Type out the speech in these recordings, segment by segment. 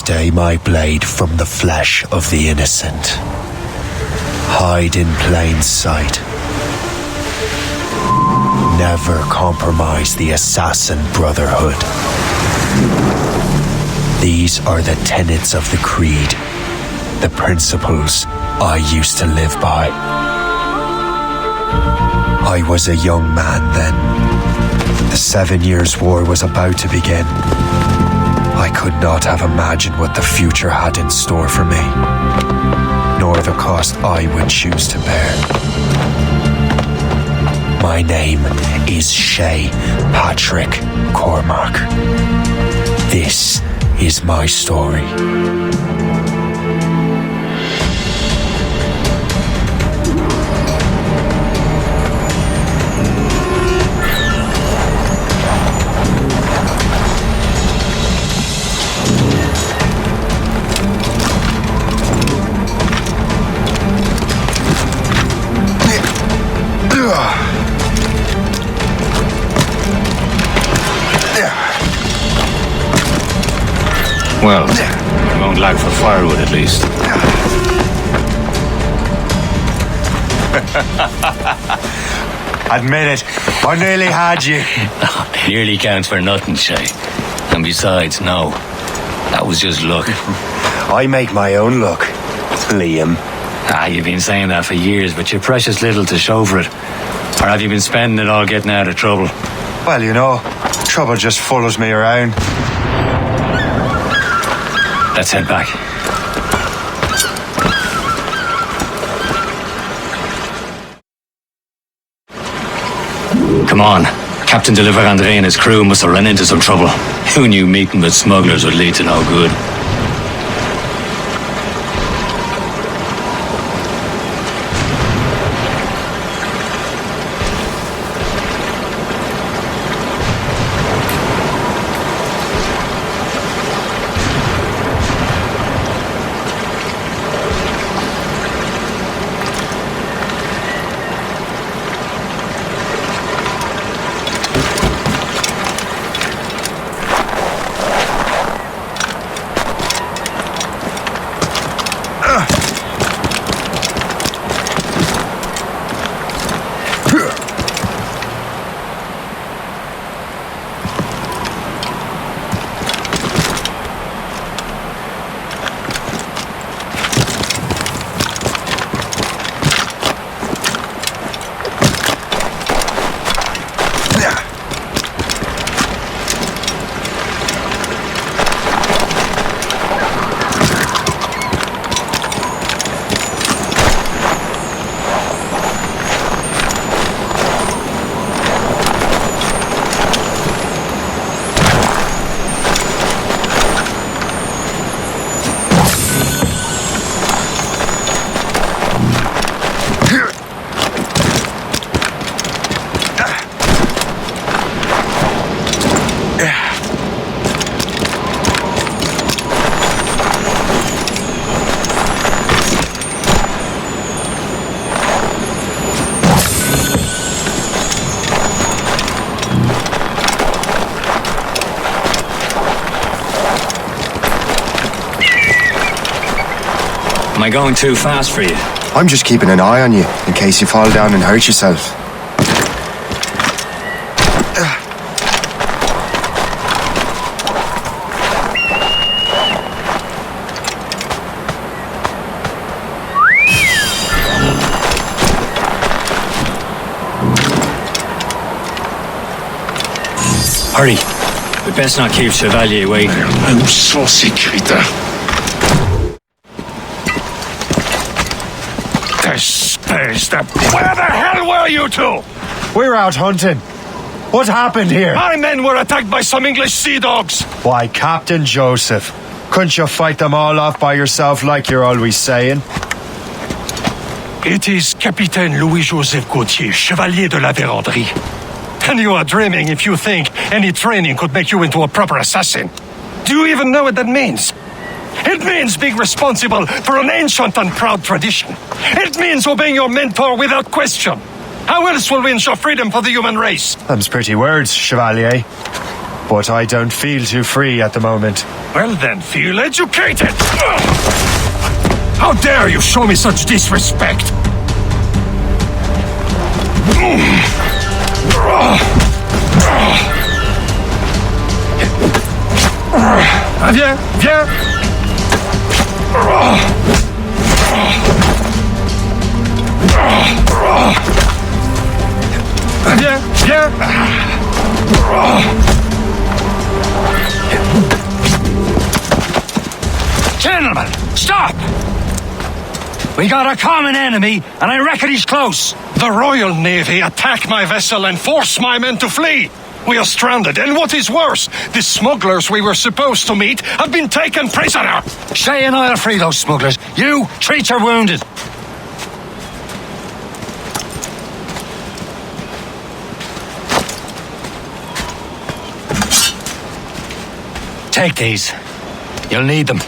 Stay my blade from the flesh of the innocent. Hide in plain sight. Never compromise the assassin brotherhood. These are the tenets of the creed, the principles I used to live by. I was a young man then. The 7 Years' War was about to begin. I could not have imagined what the future had in store for me, nor the cost I would choose to bear. My name is Shay Patrick Cormac. This is my story. Well, you won't lack for firewood at least. Admit it, I nearly had you. Nearly counts for nothing, Shay. And besides, no, that was just luck. I make my own luck, Liam. You've been saying that for years, but you're precious little to show for it. Or have you been spending it all getting out of trouble? Well, you know, trouble just follows me around. Let's head back. Come on. Captain de Andre and his crew must have run into some trouble. Who knew meeting with smugglers would lead to no good? Am I going too fast for you? I'm just keeping an eye on you, in case you fall down and hurt yourself. Hurry. We best not keep Chevalier waiting. Où sont ces crétins? Where the hell were you two? We're out hunting. What happened here? My men were attacked by some English sea dogs. Why, Captain Joseph, couldn't you fight them all off by yourself like you're always saying? It is Capitaine Louis-Joseph Gauthier, Chevalier de la Vérendrye. And you are dreaming if you think any training could make you into a proper assassin. Do you even know what that means? It means being responsible for an ancient and proud tradition. It means obeying your mentor without question. How else will we ensure freedom for the human race? Them's pretty words, Chevalier. But I don't feel too free at the moment. Well then, feel educated! How dare you show me such disrespect? Viens, viens! Viens, viens! Gentlemen, stop! We got a common enemy, and I reckon he's close. The Royal Navy attacked my vessel and forced my men to flee. We are stranded, and what is worse, the smugglers we were supposed to meet have been taken prisoner. Shay and I'll free those smugglers. You, treat your wounded. Take these. You'll need them.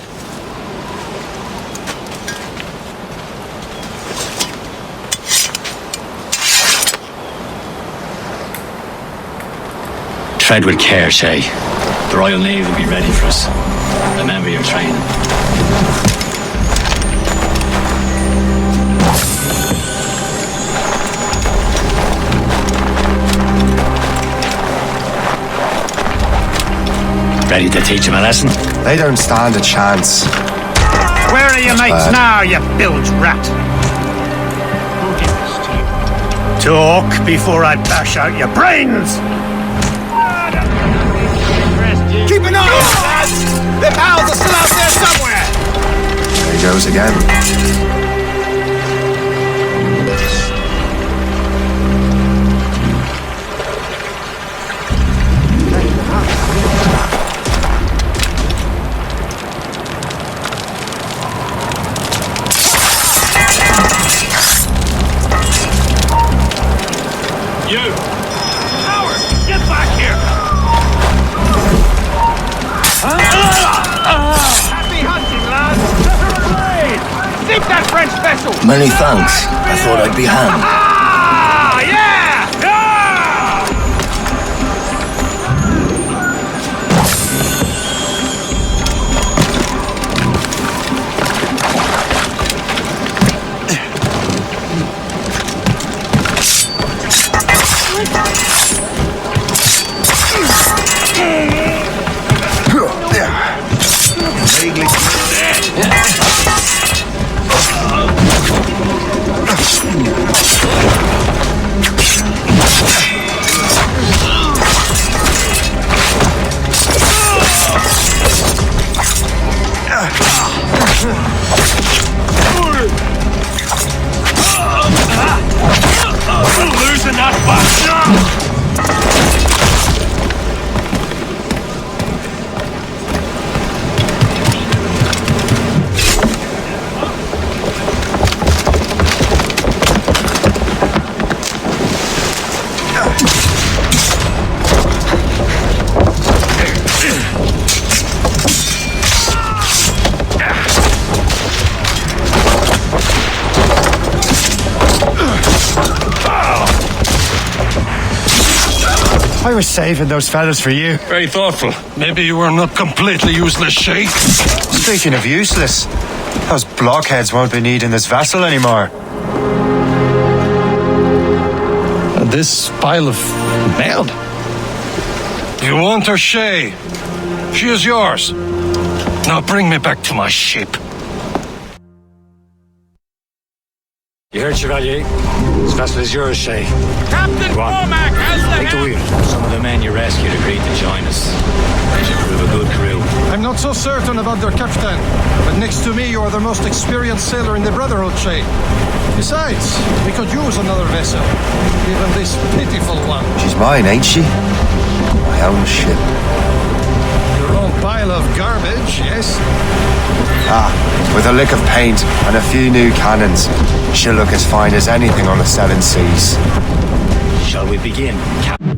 Tread with care, Shay. The Royal Navy will be ready for us. Remember your training. Ready to teach him a lesson? They don't stand a chance. Where are your mates now, you bilge rat? Talk before I bash out your brains! Keep an eye on them, lads! Their pals are still out there somewhere! There he goes again. You! Howard, get back here! Happy hunting, lads! Sink that French vessel! Many thanks. I thought I'd be hanged. Ah, yeah! Losing that bastard! I was saving those fellas for you. Very thoughtful. Maybe you were not completely useless, Shay. Speaking of useless, those blockheads won't be needing this vessel anymore. This pile of mail. You want her, Shay? She is yours. Now bring me back to my ship. You heard, Chevalier? This vessel is yours, Shay. Captain Go on. Cormac has the Take the helm. wheel. Some of the men you rescued agreed to join us. They should prove a good crew. I'm not so certain about their captain, but next to me you are the most experienced sailor in the Brotherhood, Shay. Besides, we could use another vessel, even this pitiful one. She's mine, ain't she? My own ship. Your own pile of garbage, yes? Ah, with a lick of paint and a few new cannons, she'll look as fine as anything on the 7 seas. Shall we begin, Captain?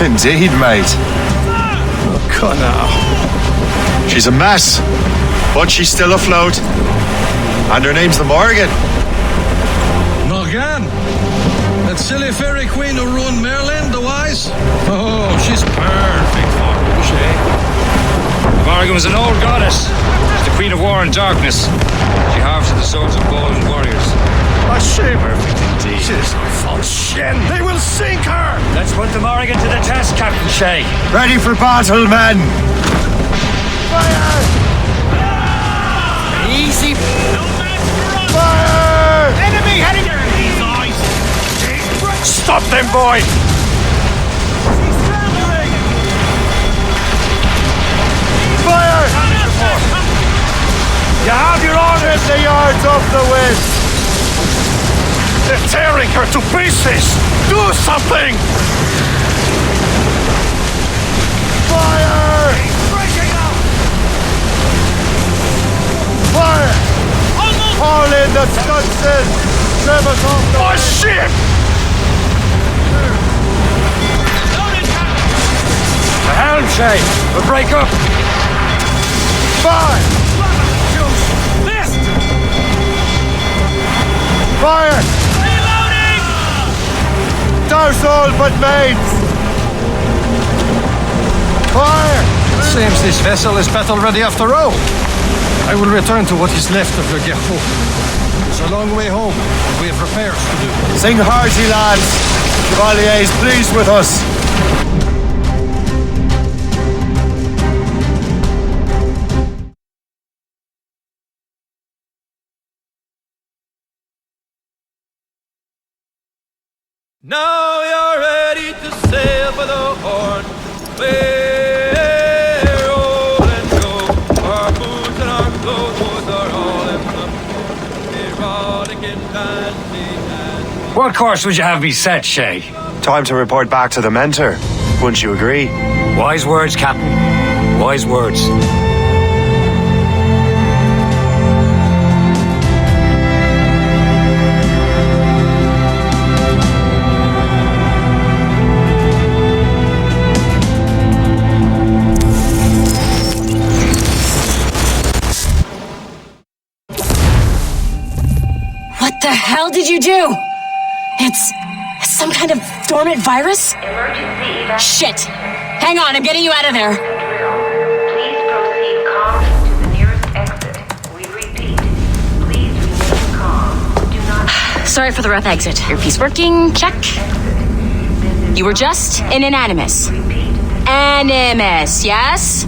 Indeed, mate. Come now. She's a mess, but she's still afloat. And her name's the Morgan. Morgan? That silly fairy queen who ruined Merlin, the wise? Oh, she's perfect for you, Shay. Morgan was an old goddess. She's the queen of war and darkness. She harvested the souls of fallen warriors. A shame. Perfect indeed. She's a false shin. They will sink her! Let's put the Morgan to the test, Captain Shay. Ready for battle, men! Easy. No match for us. Fire! Enemy heading there. These eyes. Stop them, boy! Fire! You have your honor the yards off the wind! They're tearing her to pieces! Do something! Fire! Fire! Haul in the stunsails! Trim us off the My ship! The helm, Shay. We'll break up. Fire! Fire! Reloading. Douse all but mates! Fire! Seems this vessel is battle ready after all. I will return to what is left of the Gerfaut. It's a long way home, and we have repairs to do. Sing hearty, lads! Chevalier is pleased with us. Now you're ready to sail for the Horn. We're old and go. Our boots and our clothes are all in the rollicking and What course would you have me set, Shay? Time to report back to the mentor. Wouldn't you agree? Wise words, Captain. Wise words. What the hell did you do? It's some kind of dormant virus? Shit! Hang on, I'm getting you out of there. Please proceed calmly to the nearest exit. We repeat, please remain calm. Do not... Sorry for the rough exit. Earpiece working, check. You were just an animus. Animus, yes?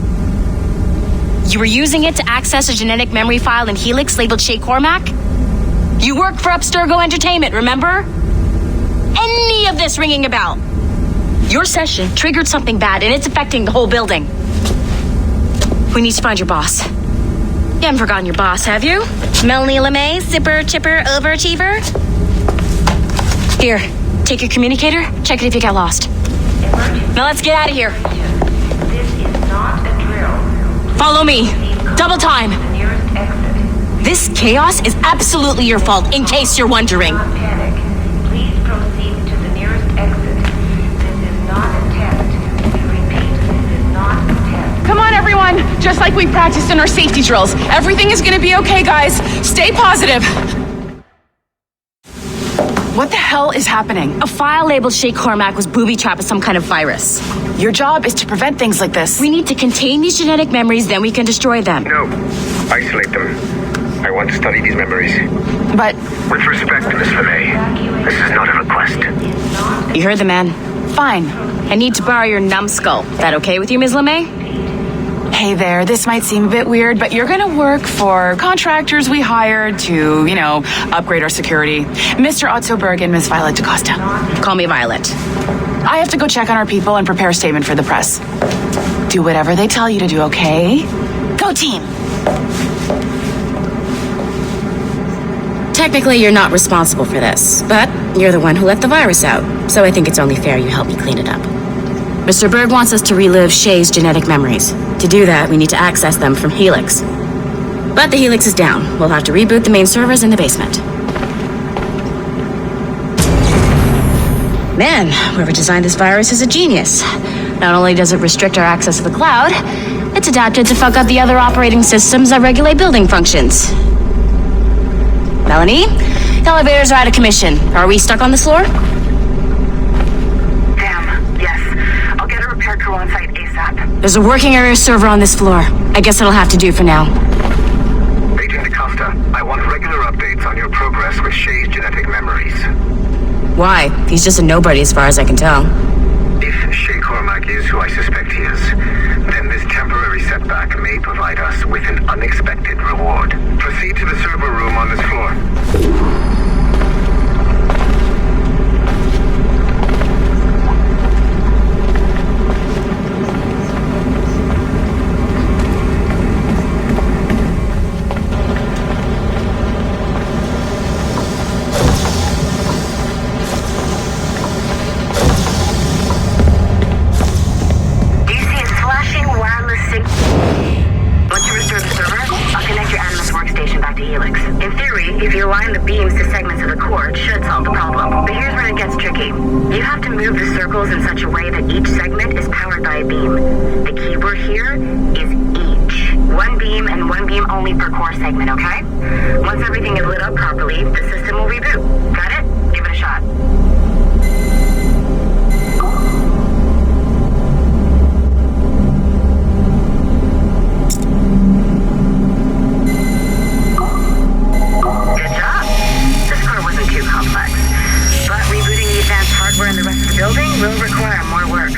You were using it to access a genetic memory file in Helix labeled Shay Cormac? You work for Abstergo Entertainment, remember? Any of this ringing a bell? Your session triggered something bad and it's affecting the whole building. We need to find your boss. You haven't forgotten your boss, have you? Melanie LeMay, zipper, chipper, overachiever? Here, take your communicator, check it if you got lost. Now let's get out of here. This is not a drill. Follow me. Double time. The nearest exit. This chaos is absolutely your fault, in case you're wondering. Do not panic. Please proceed to the nearest exit. This is not a test. We repeat, this is not a test. Come on, everyone! Just like we practiced in our safety drills. Everything is gonna be okay, guys. Stay positive. What the hell is happening? A file labeled Shay Cormac was booby-trapped with some kind of virus. Your job is to prevent things like this. We need to contain these genetic memories, then we can destroy them. No. Isolate them. I want to study these memories. But... With respect, Miss LeMay, this is not a request. You heard the man. Fine. I need to borrow your numbskull. That okay with you, Ms. LeMay? Hey there, this might seem a bit weird, but you're gonna work for contractors we hired to, upgrade our security. Mr. Otto Berg and Miss Violet DaCosta. Call me Violet. I have to go check on our people and prepare a statement for the press. Do whatever they tell you to do, okay? Go team! Technically, you're not responsible for this, but you're the one who let the virus out, so I think it's only fair you help me clean it up. Mr. Berg wants us to relive Shay's genetic memories. To do that, we need to access them from Helix. But the Helix is down. We'll have to reboot the main servers in the basement. Man, whoever designed this virus is a genius. Not only does it restrict our access to the cloud, it's adapted to fuck up the other operating systems that regulate building functions. Melanie, the elevators are out of commission. Are we stuck on this floor? Repair crew on site ASAP. There's a working area server on this floor. I guess it'll have to do for now. Agent DaCosta, I want regular updates on your progress with Shay's genetic memories. Why? He's just a nobody as far as I can tell. If Shay Cormac is who I suspect he is, then this temporary setback may provide us with an unexpected reward. Proceed to the server room on this floor. In such a way that each segment is powered by a beam. The keyword here is each. One beam and one beam only per core segment, okay? Once everything is lit up properly, the system will reboot. Got it? Give it a shot. Good job. This core wasn't too complex. But rebooting the advanced hardware in the rest of the building will require more work.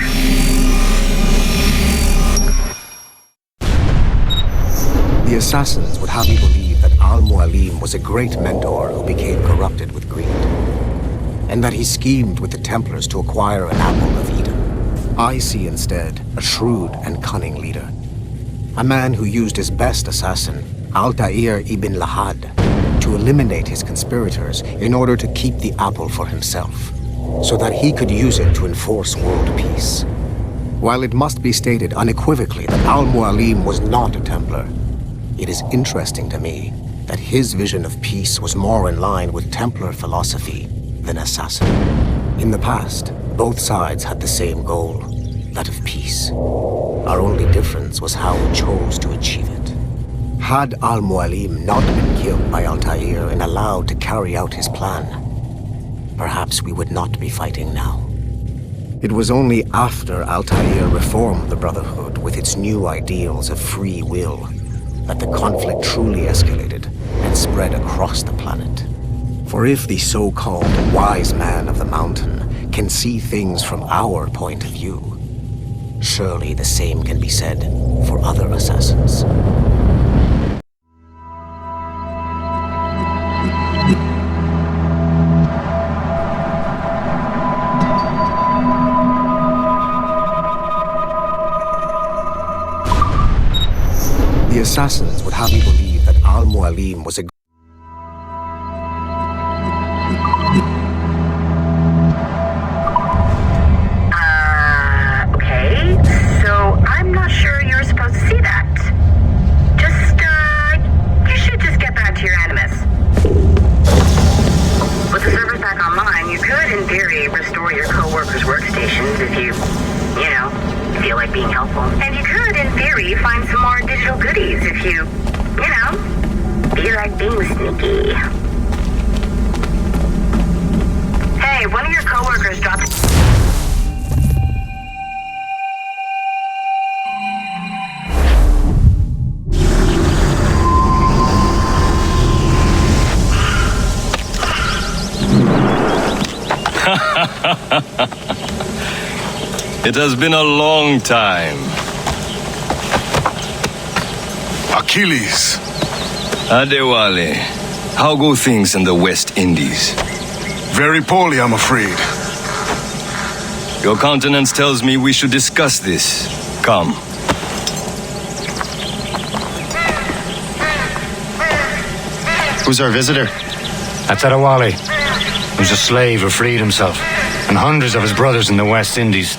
The assassins would have you believe that Al-Mualim was a great mentor who became corrupted with greed, and that he schemed with the Templars to acquire an apple of Eden. I see instead a shrewd and cunning leader, a man who used his best assassin, Altair ibn Lahad, to eliminate his conspirators in order to keep the apple for himself, so that he could use it to enforce world peace. While it must be stated unequivocally that Al-Mualim was not a Templar, it is interesting to me that his vision of peace was more in line with Templar philosophy than assassin. In the past, both sides had the same goal, that of peace. Our only difference was how we chose to achieve it. Had Al-Mualim not been killed by Altair and allowed to carry out his plan, perhaps we would not be fighting now. It was only after Altair reformed the Brotherhood with its new ideals of free will that the conflict truly escalated and spread across the planet. For if the so-called wise man of the mountain can see things from our point of view, surely the same can be said for other assassins. The assassins would have you believe that Al-Mualim was a... Okay. So I'm not sure you're supposed to see that. You should just get back to your animus. With the servers back online, you could, in theory, restore your co-workers' workstations if you feel like being helpful. And you could, in theory, find some more digital goodies if you feel like being sneaky. Hey, one of your co-workers dropped... It has been a long time. Achilles. Adewale, how go things in the West Indies? Very poorly, I'm afraid. Your countenance tells me we should discuss this. Come. Who's our visitor? That's Adewale. He was a slave who freed himself, and hundreds of his brothers in the West Indies.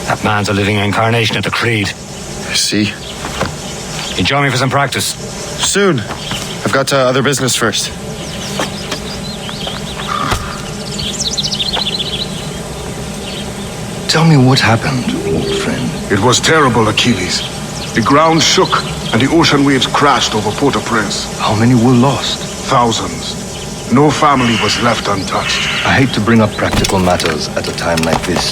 That man's a living incarnation of the Creed. I see. You join me for some practice? Soon. I've got other business first. Tell me what happened, old friend. It was terrible, Achilles. The ground shook, and the ocean waves crashed over Port-au-Prince. How many were lost? Thousands. No family was left untouched. I hate to bring up practical matters at a time like this.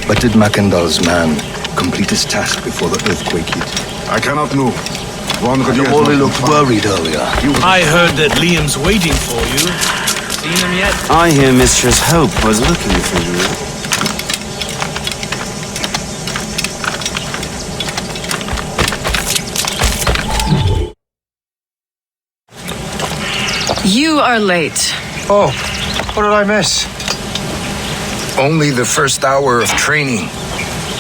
But did Mackandal's man complete his task before the earthquake hit? I cannot know. Adewale looked worried earlier. I heard that Liam's waiting for you. Seen him yet? I hear Mistress Hope was looking for you. You are late. Oh, what did I miss? Only the first hour of training.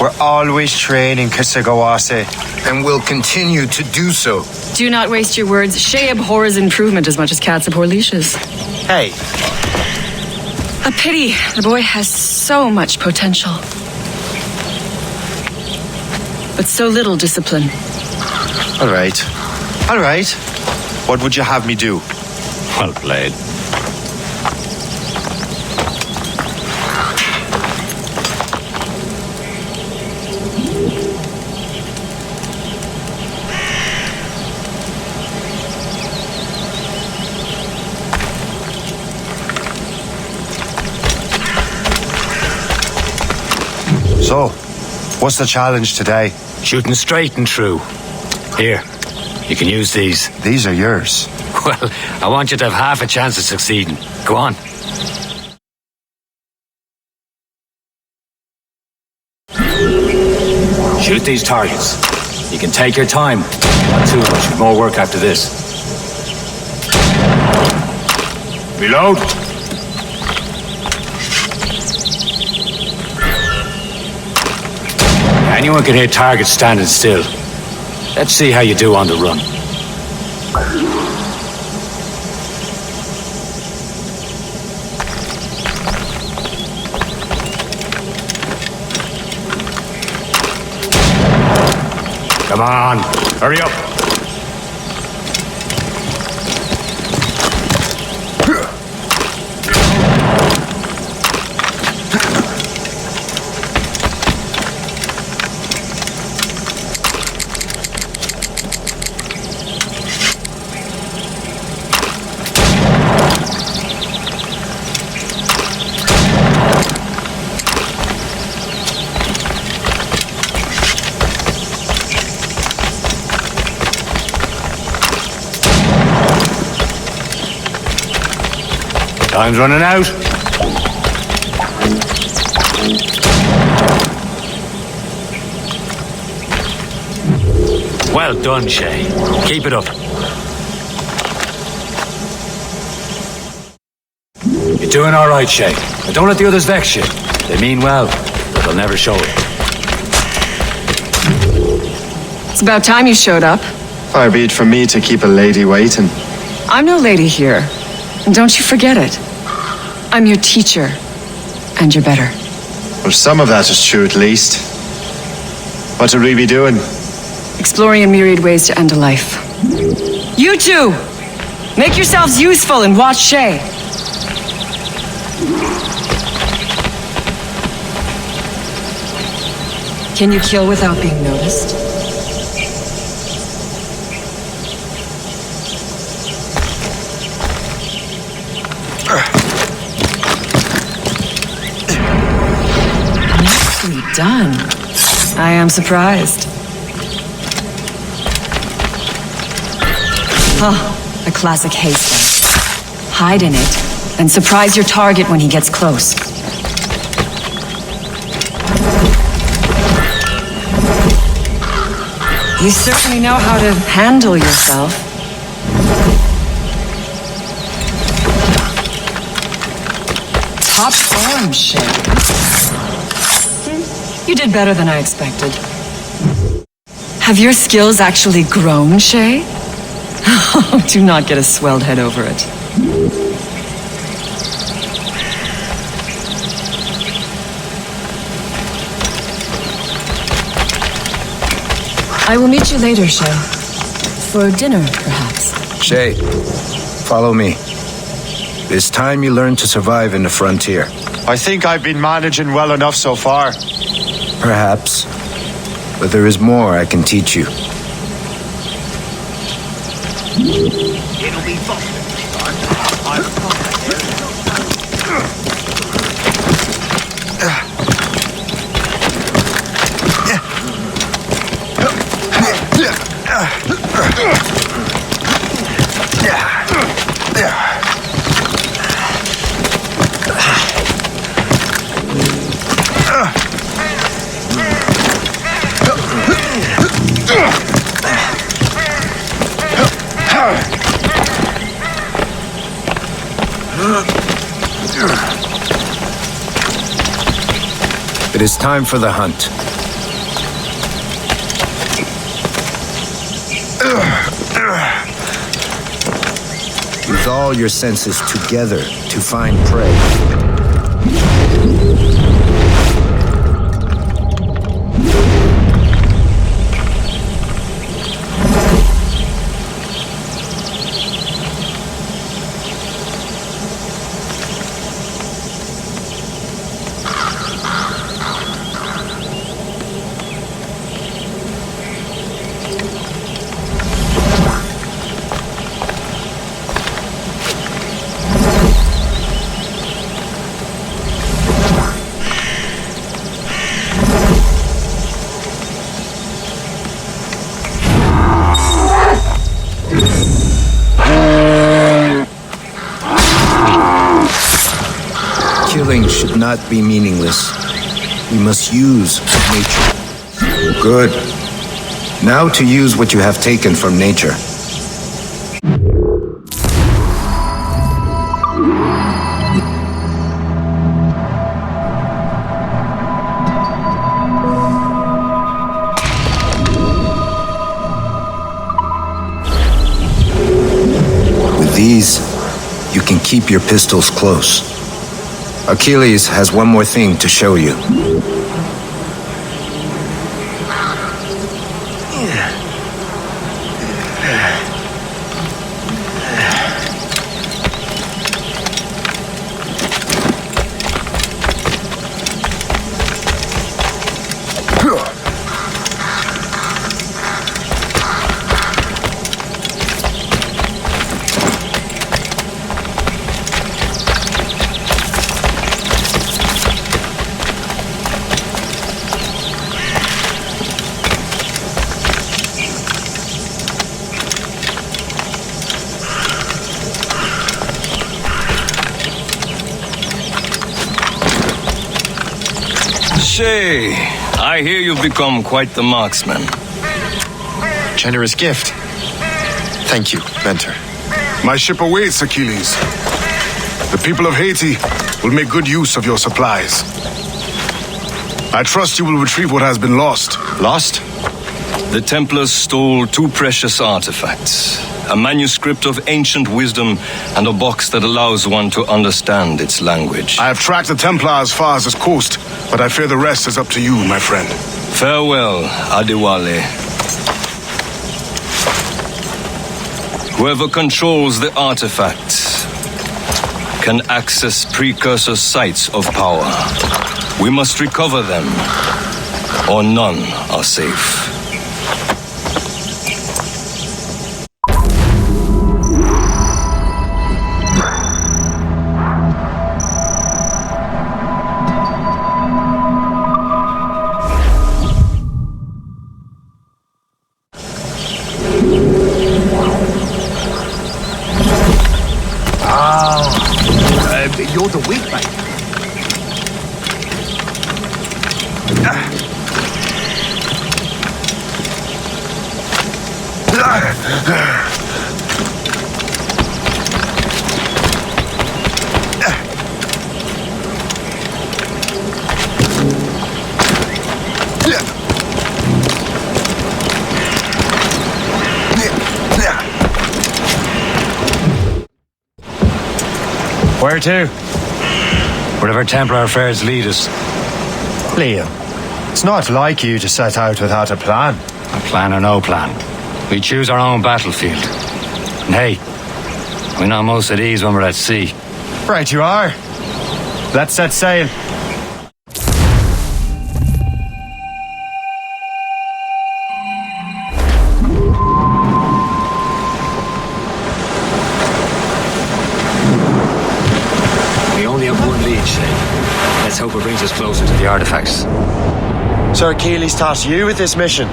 We're always training, Kisagawase. And will continue to do so. Do not waste your words. Shay abhors improvement as much as cats abhor leashes. Hey. A pity. The boy has so much potential. But so little discipline. All right. What would you have me do? Well played. So, what's the challenge today? Shooting straight and true. Here, you can use these. These are yours. Well, I want you to have half a chance of succeeding. Go on. Shoot these targets. You can take your time. Not too much more work after this. Reload. Anyone can hit targets standing still. Let's see how you do on the run. Come on, hurry up. Time's running out. Well done, Shay. Keep it up. You're doing all right, Shay. But don't let the others vex you. They mean well, but they'll never show it. It's about time you showed up. Far be it from me to keep a lady waiting. I'm no lady here. And don't you forget it. I'm your teacher. And you're better. Well, some of that is true at least. What should we be doing? Exploring a myriad ways to end a life. You two! Make yourselves useful and watch Shay. Can you kill without being noticed? Nicely done. I am surprised. Oh, a classic haystack. Hide in it, and surprise your target when he gets close. You certainly know how to handle yourself. Top form, Shay. You did better than I expected. Have your skills actually grown, Shay? Do not get a swelled head over it. I will meet you later, Shay. For dinner, perhaps. Shay, follow me. It's time you learn to survive in the frontier. I think I've been managing well enough so far. Perhaps. But there is more I can teach you. It'll be Boston this time. I've It is time for the hunt. Use all your senses together to find prey. Killing should not be meaningless. We must use nature. Good. Now to use what you have taken from nature. With these, you can keep your pistols close. Achilles has one more thing to show you. Shay, I hear you've become quite the marksman. Generous gift. Thank you, mentor. My ship awaits, Achilles. The people of Haiti will make good use of your supplies. I trust you will retrieve what has been lost. Lost? The Templars stole 2 precious artifacts. A manuscript of ancient wisdom and a box that allows one to understand its language. I have tracked the Templar as far as this coast, but I fear the rest is up to you, my friend. Farewell, Adewale. Whoever controls the artifacts can access precursor sites of power. We must recover them, or none are safe. You're the weak mate. Where to? Wherever Templar affairs lead us. Liam, it's not like you to set out without a plan. A plan or no plan. We choose our own battlefield. And hey, we're not most at ease when we're at sea. Right you are. Let's set sail. We only have one lead, Shane. Let's hope it brings us closer to the artifacts. Sir Achilles tasked you with this mission?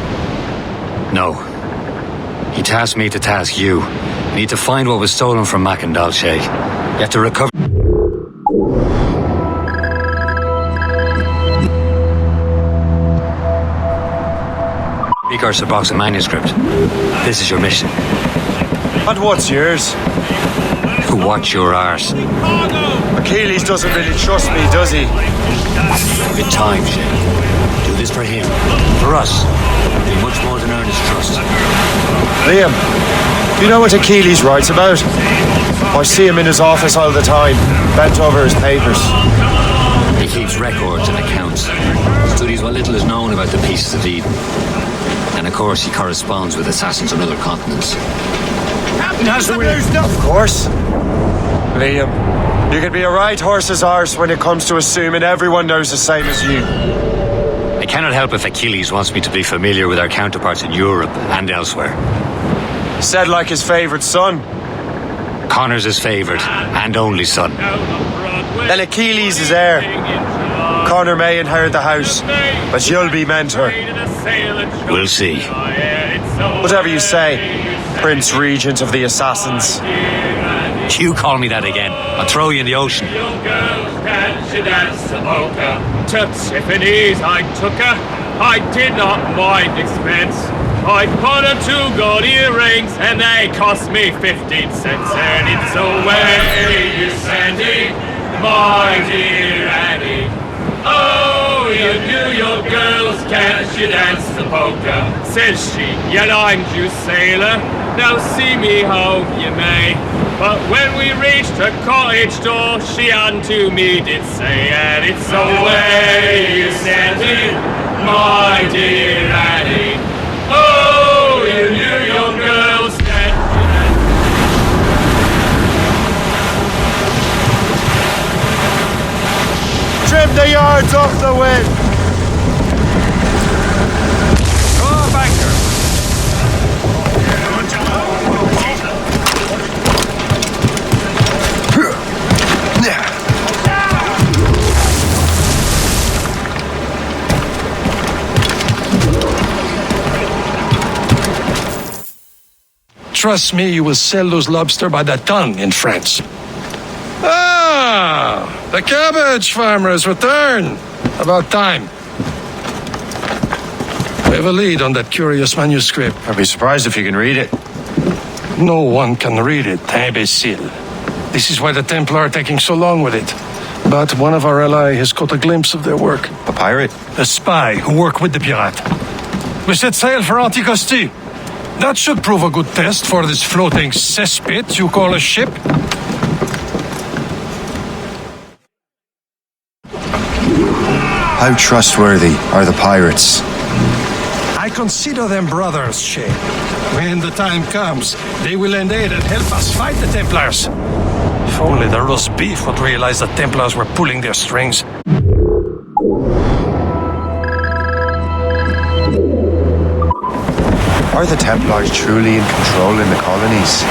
No. He tasked me to task you. You need to find what was stolen from Mackandal, Shay. You have to recover... Regards a box of manuscript. This is your mission. And what's yours? Watch your arse. Achilles doesn't really trust me, does he? Good time, Shay. Do this for him. For us. Be much more than earn his trust. Liam, you know what Achilles writes about? I see him in his office all the time, bent over his papers. He keeps records and accounts. Studies what little is known about the pieces of Eden. And of course, he corresponds with assassins on other continents. Of course. Liam, you can be a right horse's arse when it comes to assuming everyone knows the same as you. I cannot help if Achilles wants me to be familiar with our counterparts in Europe and elsewhere. Said like his favourite son. Connor's his favourite and only son. Then Achilles is heir. Connor may inherit the house, but you'll be mentor. We'll see. Whatever you say, Prince Regent of the Assassins. You call me that again, I'll throw you in the ocean. To Tiffany's I took her. I did not mind expense. I bought her 2 gold earrings and they cost me 15 cents. And it's away you Sandy, my dear Annie. Oh, you knew your girls can't you dance the polka? Says she, yet I'm due sailor. Now see me home you may. But when we reached her cottage door, she unto me did say, and it's away you Sandy, my dear Annie. Oh, you knew your girls can't you dance. Trim the yards off the wind! Draw banker! Trust me, you will sell those lobster by the ton in France. Ah, the cabbage farmers return. About time. We have a lead on that curious manuscript. I'd be surprised if you can read it. No one can read it, imbecile. This is why the Templar are taking so long with it. But one of our allies has caught a glimpse of their work. A pirate? A spy who worked with the pirate. We set sail for Anticosti. That should prove a good test for this floating cesspit you call a ship. How trustworthy are the pirates? I consider them brothers, Shay. When the time comes, they will lend aid and help us fight the Templars. If only the roast beef would realize the Templars were pulling their strings. Are the Templars truly in control in the colonies?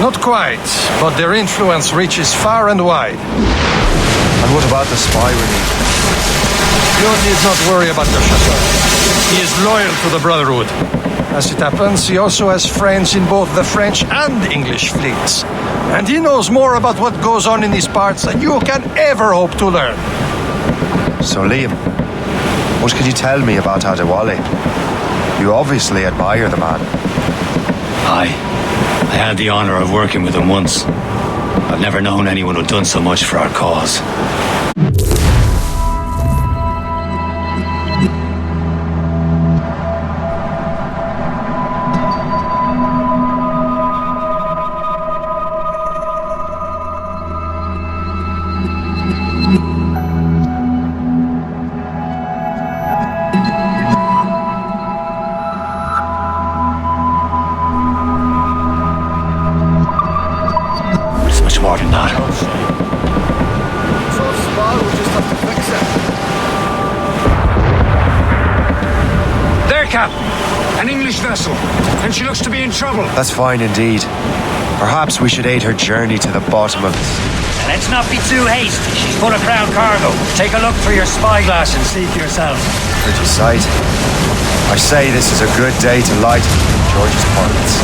Not quite, but their influence reaches far and wide. And what about the spy we need? You need not worry about the Chasseur. He is loyal to the Brotherhood. As it happens, he also has friends in both the French and English fleets. And he knows more about what goes on in these parts than you can ever hope to learn. So Liam, what can you tell me about Adewale? You obviously admire the man. I had the honor of working with him once. I've never known anyone who'd done so much for our cause. vessel, and she looks to be in trouble. That's fine indeed. Perhaps we should aid her journey to the bottom of this. Let's not be too hasty. She's full of crown cargo. Take a look through your spyglass and see for yourself. Pretty sight. I say this is a good day to light George's pockets.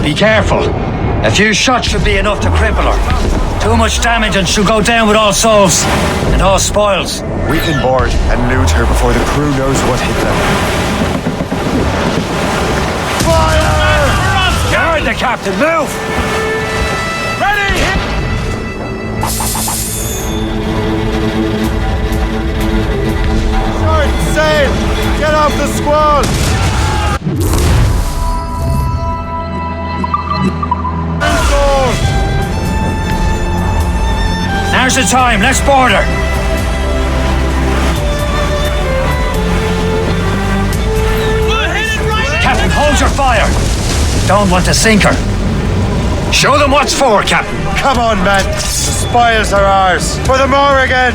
Be careful. A few shots should be enough to cripple her. Too much damage and she'll go down with all souls and all spoils. We can board and loot her before the crew knows what hit them. Fire! You heard the captain. Move! Ready! Short sail! Get off the squall! Now's the time. Let's board her. Captain, hold your fire. Don't want to sink her. Show them what's for, Captain. Come on, men. The spoils are ours. For the Morrigan!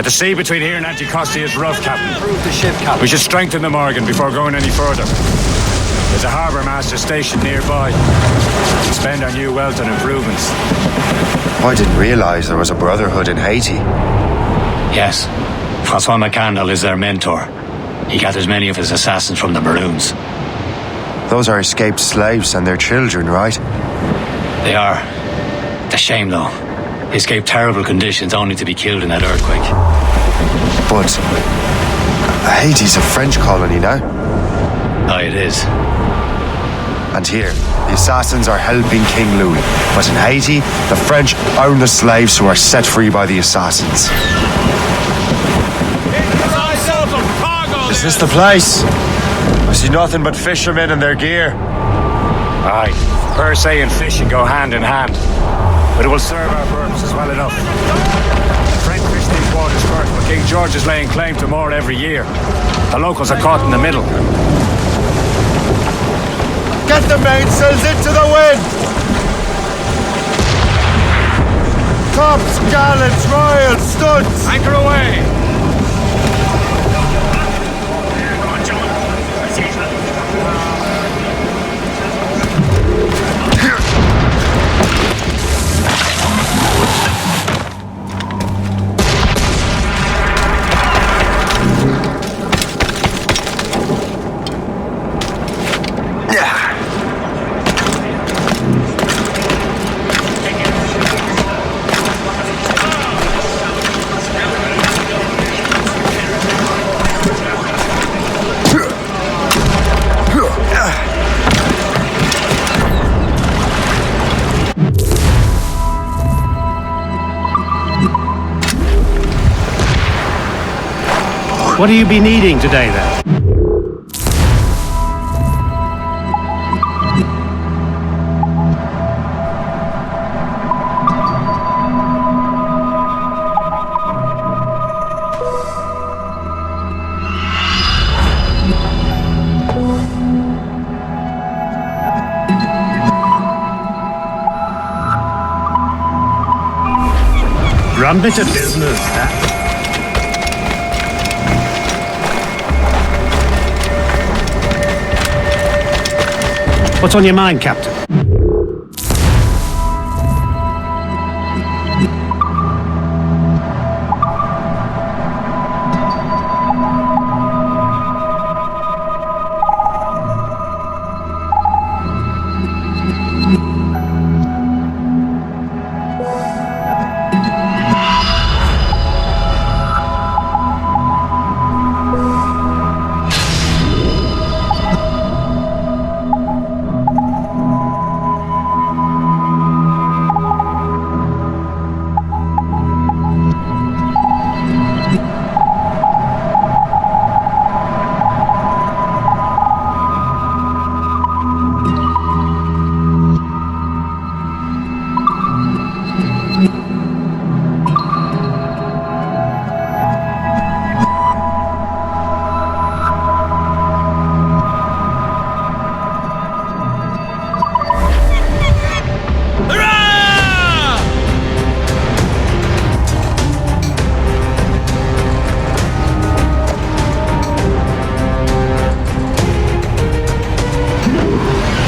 The sea between here and Anticosti is rough, Captain. Improve the ship, Captain. We should strengthen the Morgan before going any further. There's a harbour master stationed nearby. Spend our new wealth on improvements. I didn't realise there was a brotherhood in Haiti. Yes. Francois McCandle is their mentor. He gathers many of his assassins from the Maroons. Those are escaped slaves and their children, right? They are. It's a shame, though. They escaped terrible conditions only to be killed in that earthquake. But Haiti's a French colony now. Oh, it is. And here, the assassins are helping King Louis. But in Haiti, the French own the slaves who are set free by the assassins. Is this the place? I see nothing but fishermen and their gear. Aye, per se and fishing go hand in hand. But it will serve our purposes well enough. The French fish these waters first, but King George is laying claim to more every year. The locals are caught in the middle. Get the mainsails into the wind! Tops, gallants, royals, studs! Anchor away! What do you be needing today, then? Run bit of business, that. What's on your mind, Captain?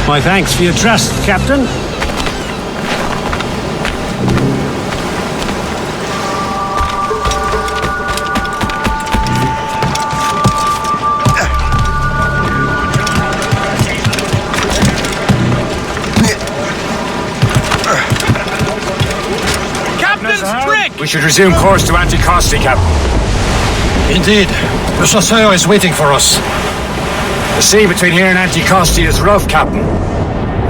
My thanks for your trust, Captain. Captain's trick! We should resume course to Anticosti, Captain. Indeed. The chasseur is waiting for us. The sea between here and Anticosti is rough, Captain.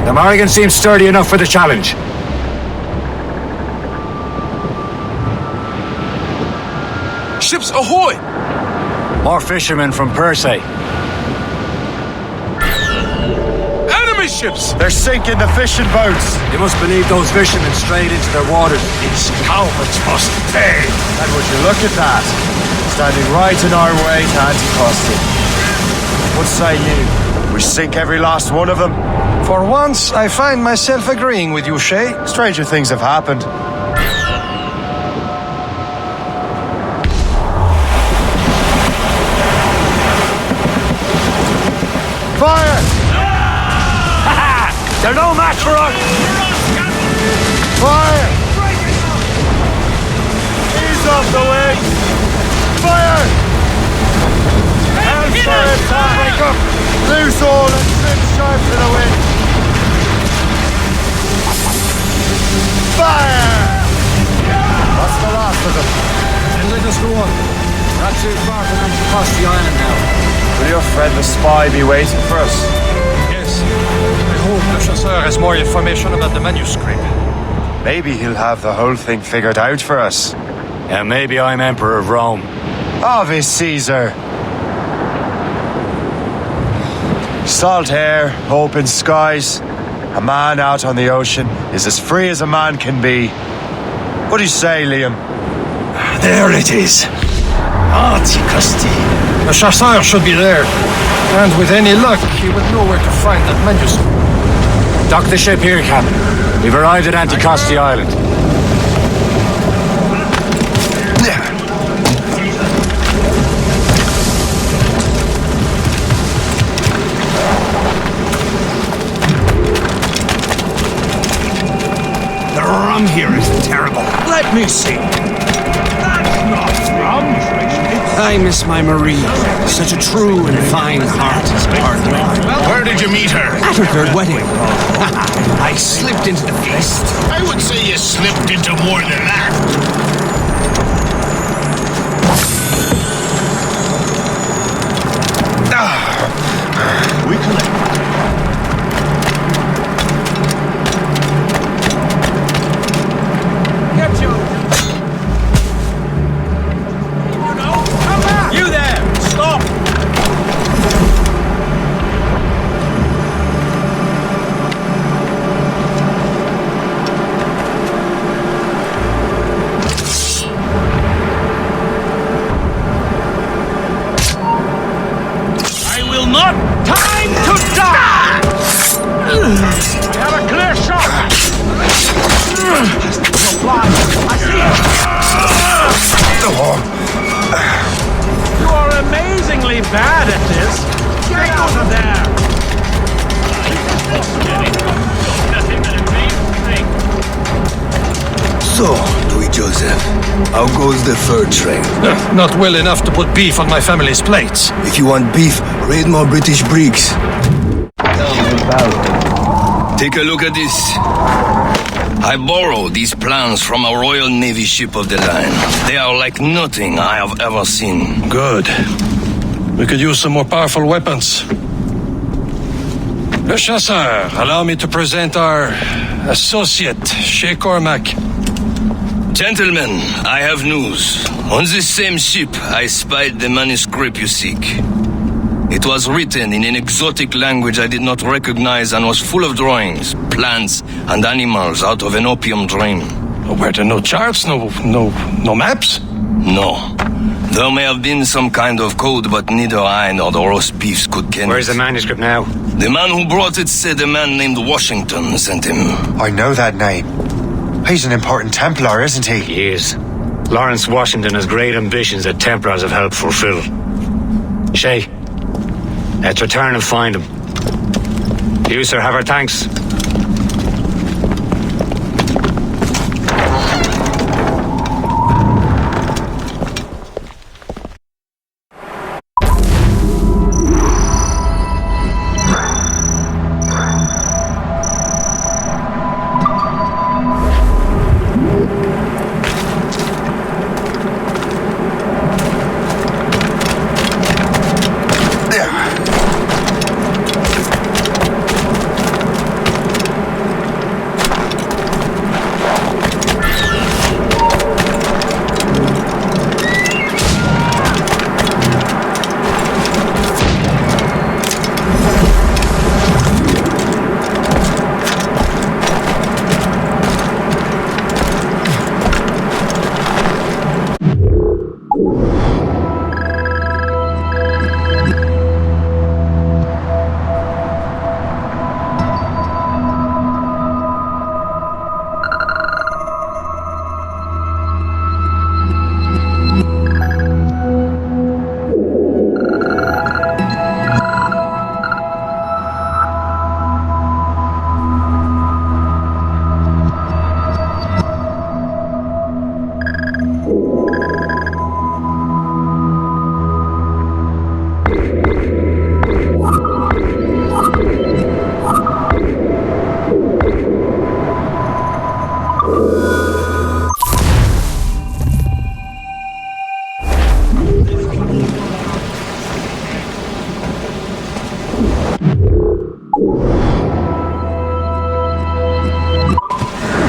The Morrigan seems sturdy enough for the challenge. Ships ahoy! More fishermen from Persay. Enemy ships! They're sinking the fishing boats. You must believe those fishermen strayed into their waters. These cowards must pay. And would you look at that? Standing right in our way to Anticosti. What say you? We sink every last one of them? For once, I find myself agreeing with you, Shay. Stranger things have happened. Fire! They're no match for us! Fire! Ease off the wings! Fire! Break up! Loose all and trim sharp to the wind! Fire! That's the last of them. Then let us go on. Not too far from Anticosti Island now. Will your friend the spy be waiting for us? Yes. I hope the chasseur has more information about the manuscript. Maybe he'll have the whole thing figured out for us. And maybe I'm Emperor of Rome. Ave Caesar! Salt air, open skies. A man out on the ocean is as free as a man can be. What do you say, Liam? There it is. Anticosti. The chasseur should be there. And with any luck, he would know where to find that manuscript. Dock the ship here, Captain. We've arrived at Anticosti Island. The rum here is terrible. Let me see. That's not rum. I miss my Marie. Such a true and fine heart. Where did you meet her? At her third wedding. I slipped into the feast. I would say you slipped into more than that. We collect. Get you! You know? Come back! You there! not time to die! We have a clear shot! I see it! You are amazingly bad at this! Get out of there! So, Louis Joseph, how goes the fur trade? Not well enough to put beef on my family's plates. If you want beef, raid more British brigs. Take a look at this. I borrowed these plans from a Royal Navy ship of the line. They are like nothing I have ever seen. Good. We could use some more powerful weapons. Le Chasseur, allow me to present our associate, Shay Cormac. Gentlemen, I have news. On this same ship, I spied the manuscript you seek. It was written in an exotic language I did not recognize and was full of drawings, plants, and animals out of an opium dream. Were there no charts, no maps? No. There may have been some kind of code, but neither I nor the roast beefs could ken Where's the manuscript now? The man who brought it said a man named Washington sent him. I know that name. He's an important Templar, isn't he? He is. Lawrence Washington has great ambitions that Templars have helped fulfill. Shay, let's return and find him. You, sir, have our thanks.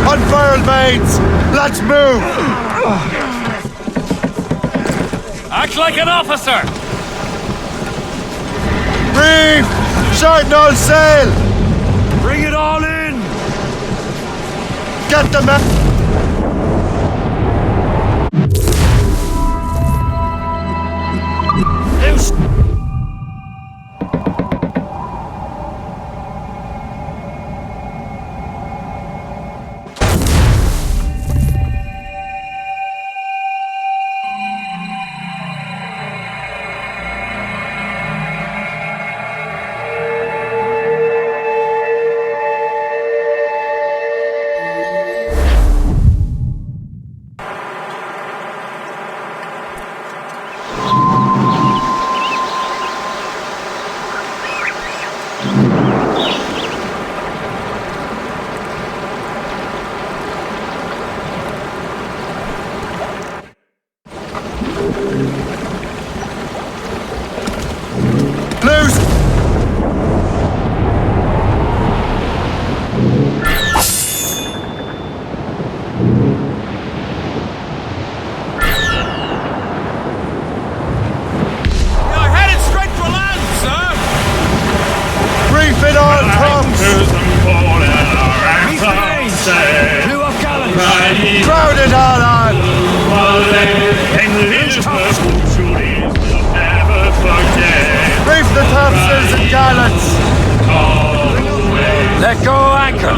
Unfurled, mates! Let's move! Act like an officer! Reef! Short no sail! Bring it all in! Get the men! Crowded all on! Reef the topsails! balance! Let go anchor!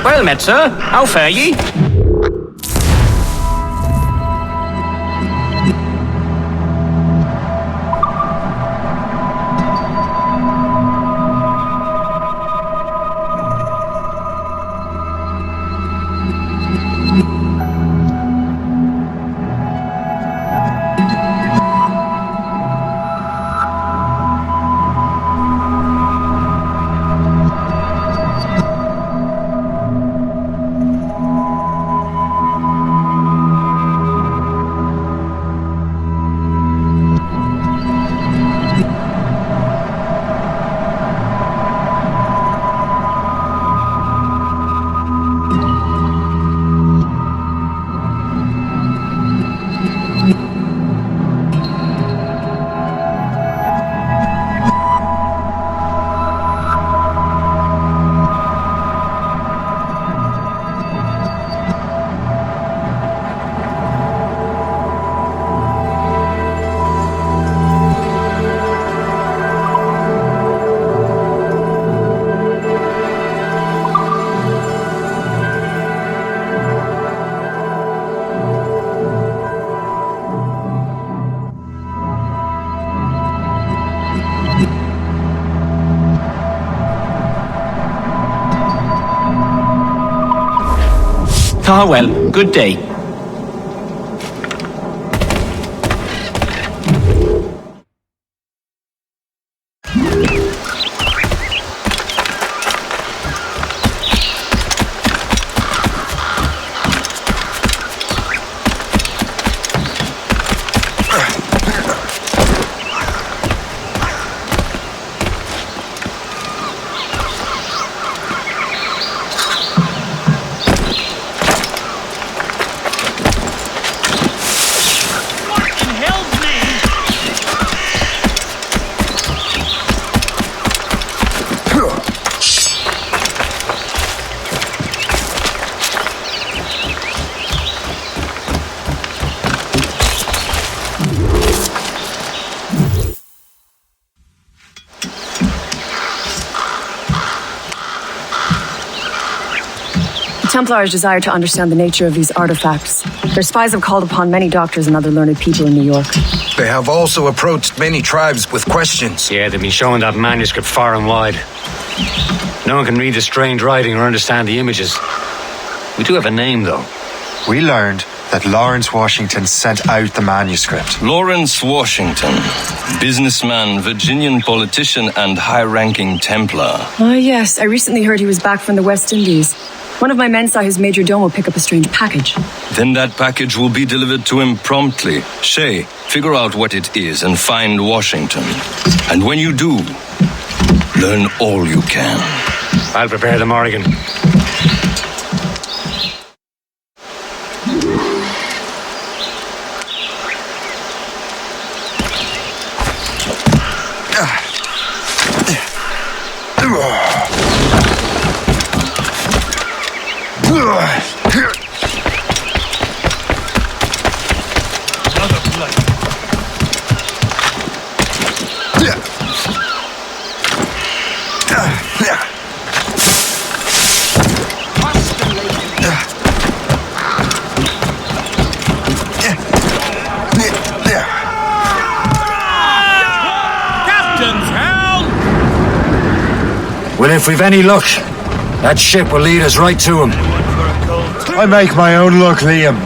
Well met, sir. How fare ye? Ah, well, good day. Templars desire to understand the nature of these artifacts. Their spies have called upon many doctors and other learned people in New York. They have also approached many tribes with questions. Yeah, they've been showing that manuscript far and wide. No one can read the strange writing or understand the images. We do have a name, though. We learned that Lawrence Washington sent out the manuscript. Lawrence Washington, businessman, Virginian politician, and high-ranking Templar. Ah, yes. I recently heard he was back from the West Indies. One of my men saw his major domo pick up a strange package. Then that package will be delivered to him promptly. Shay, figure out what it is and find Washington. And when you do, learn all you can. I'll prepare the Morrigan. Well, if we've any luck, that ship will lead us right to him. I make my own luck, Liam.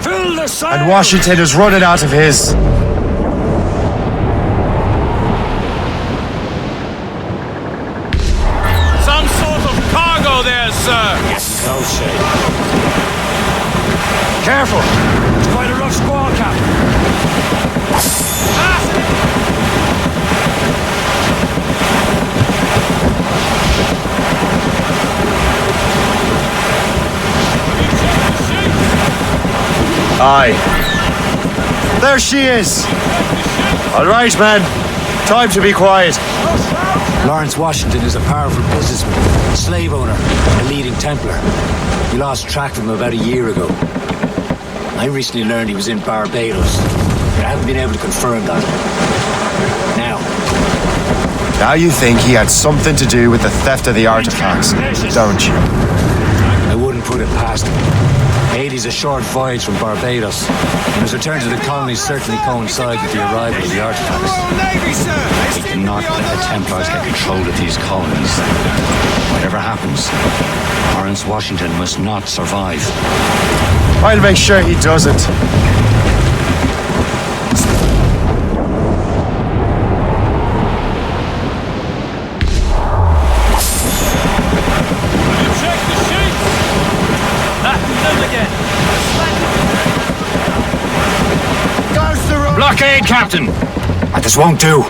And Washington is running out of his. Some sort of cargo there, sir. No shade. Careful! It's quite a rough squall, Cap. Aye. There she is! All right, men. Time to be quiet. Lawrence Washington is a powerful businessman, a slave owner, and a leading Templar. We lost track of him about a year ago. I recently learned he was in Barbados, but I haven't been able to confirm that. Now you think he had something to do with the theft of the artifacts, don't you? I wouldn't put it past him. Haiti's a short voyage from Barbados, and his return to the colonies certainly coincides with the arrival of the artifacts. We cannot let the Templars get control of these colonies. Whatever happens, Lawrence Washington must not survive. I'll make sure he doesn't. Blockade, Captain! This won't do.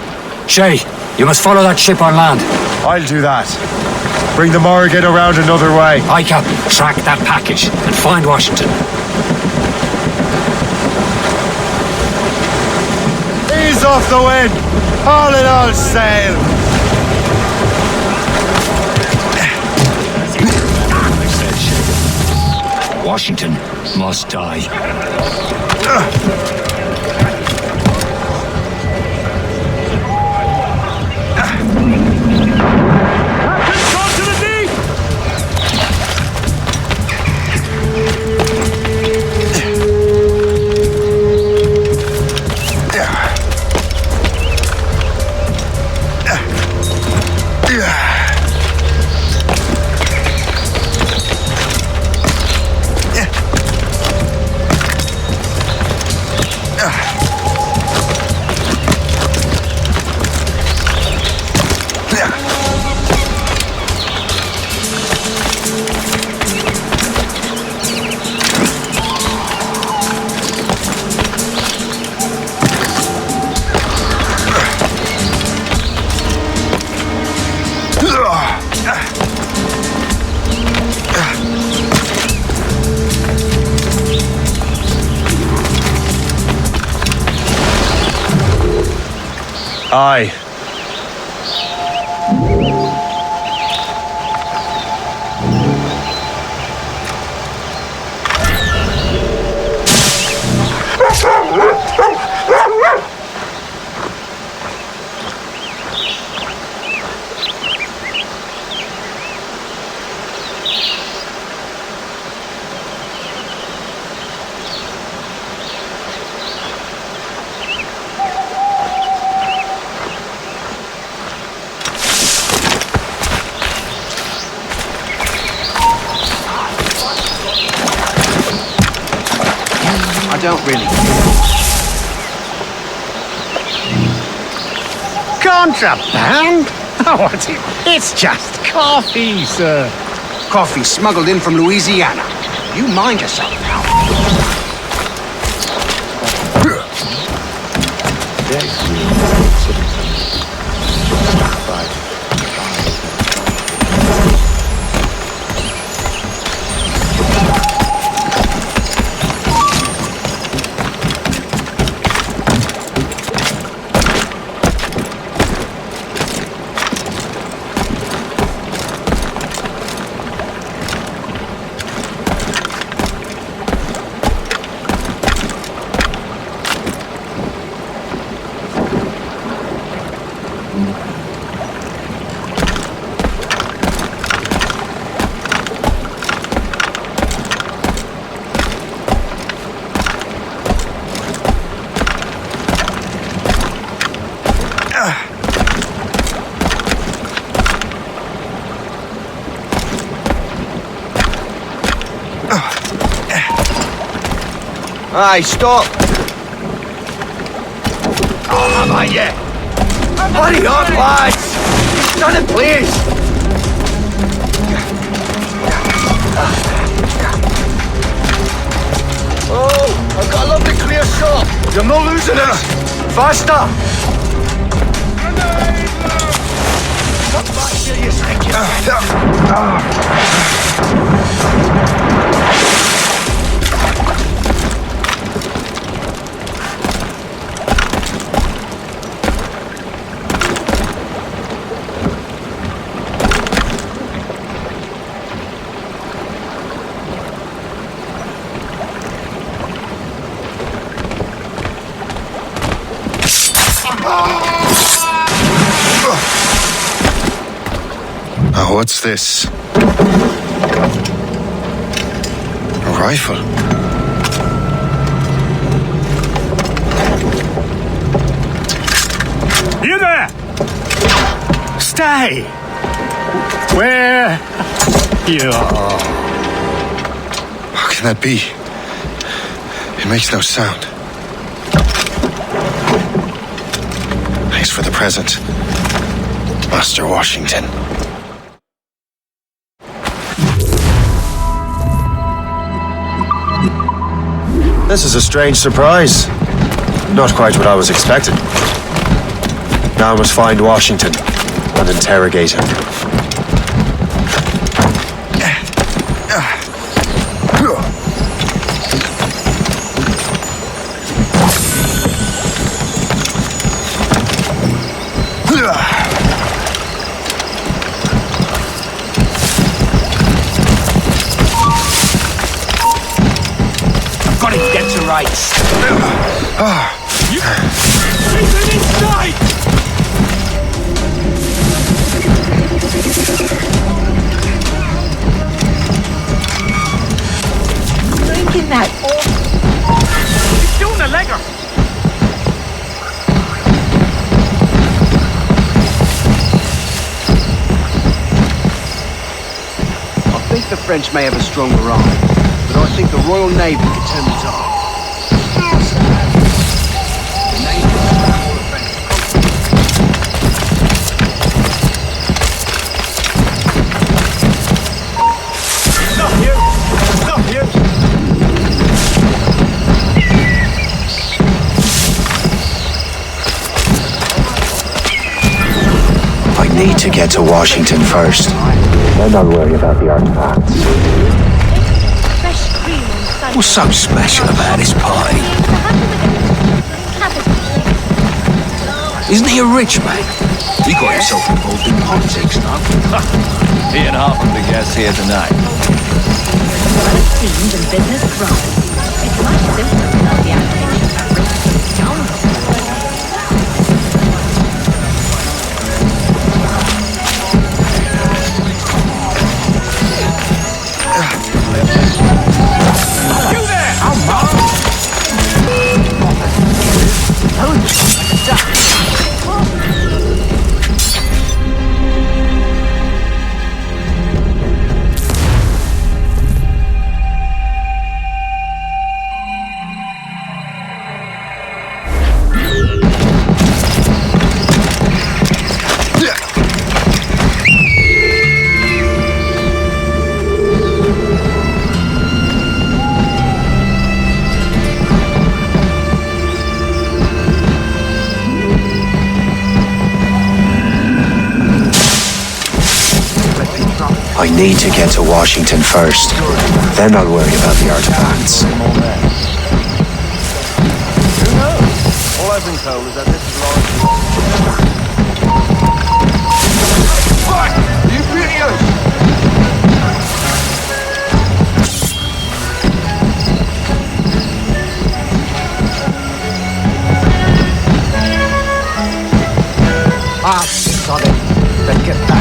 Shay, you must follow that ship on land. I'll do that. Bring the Morrigan around another way. Aye, Captain. Track that package and find Washington. Ease off the wind! All in all sail! Washington must die. Aye. Don't really. Contraband? Oh, it's just coffee, sir. Coffee smuggled in from Louisiana. You mind yourself now. Aye, stop! Oh, am I yet? Hurry up, lads! Done it, please! Oh, I've got a lovely clear shot! You're not losing it! Faster! Come back here, you What's this? A rifle. You there! Stay! Where you are? How can that be? It makes no sound. Thanks for the present, Master Washington. This is a strange surprise. Not quite what I was expecting. Now I must find Washington and interrogate him. I've got to get to rights. You keep it inside! Drinking that He's doing a legger. I think the French may have a stronger arm, but I think the Royal Navy could turn the tide. I need to get to Washington first. Then I'll worry about the artifacts. What's so special about this party? Isn't he a rich man? He got himself involved in politics, no? He and half of the guests here tonight. Well-esteemed and business grown. It's much simpler without the activation of racism scoundrels. I need to get to Washington first. Then I'll worry about the artifacts. Who knows? All I've been told is that this is largely... Fuck! You idiots! Ah, got it. Then get back.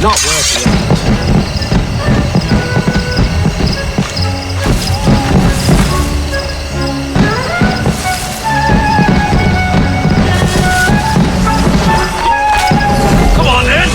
Not worth it. Come on, then!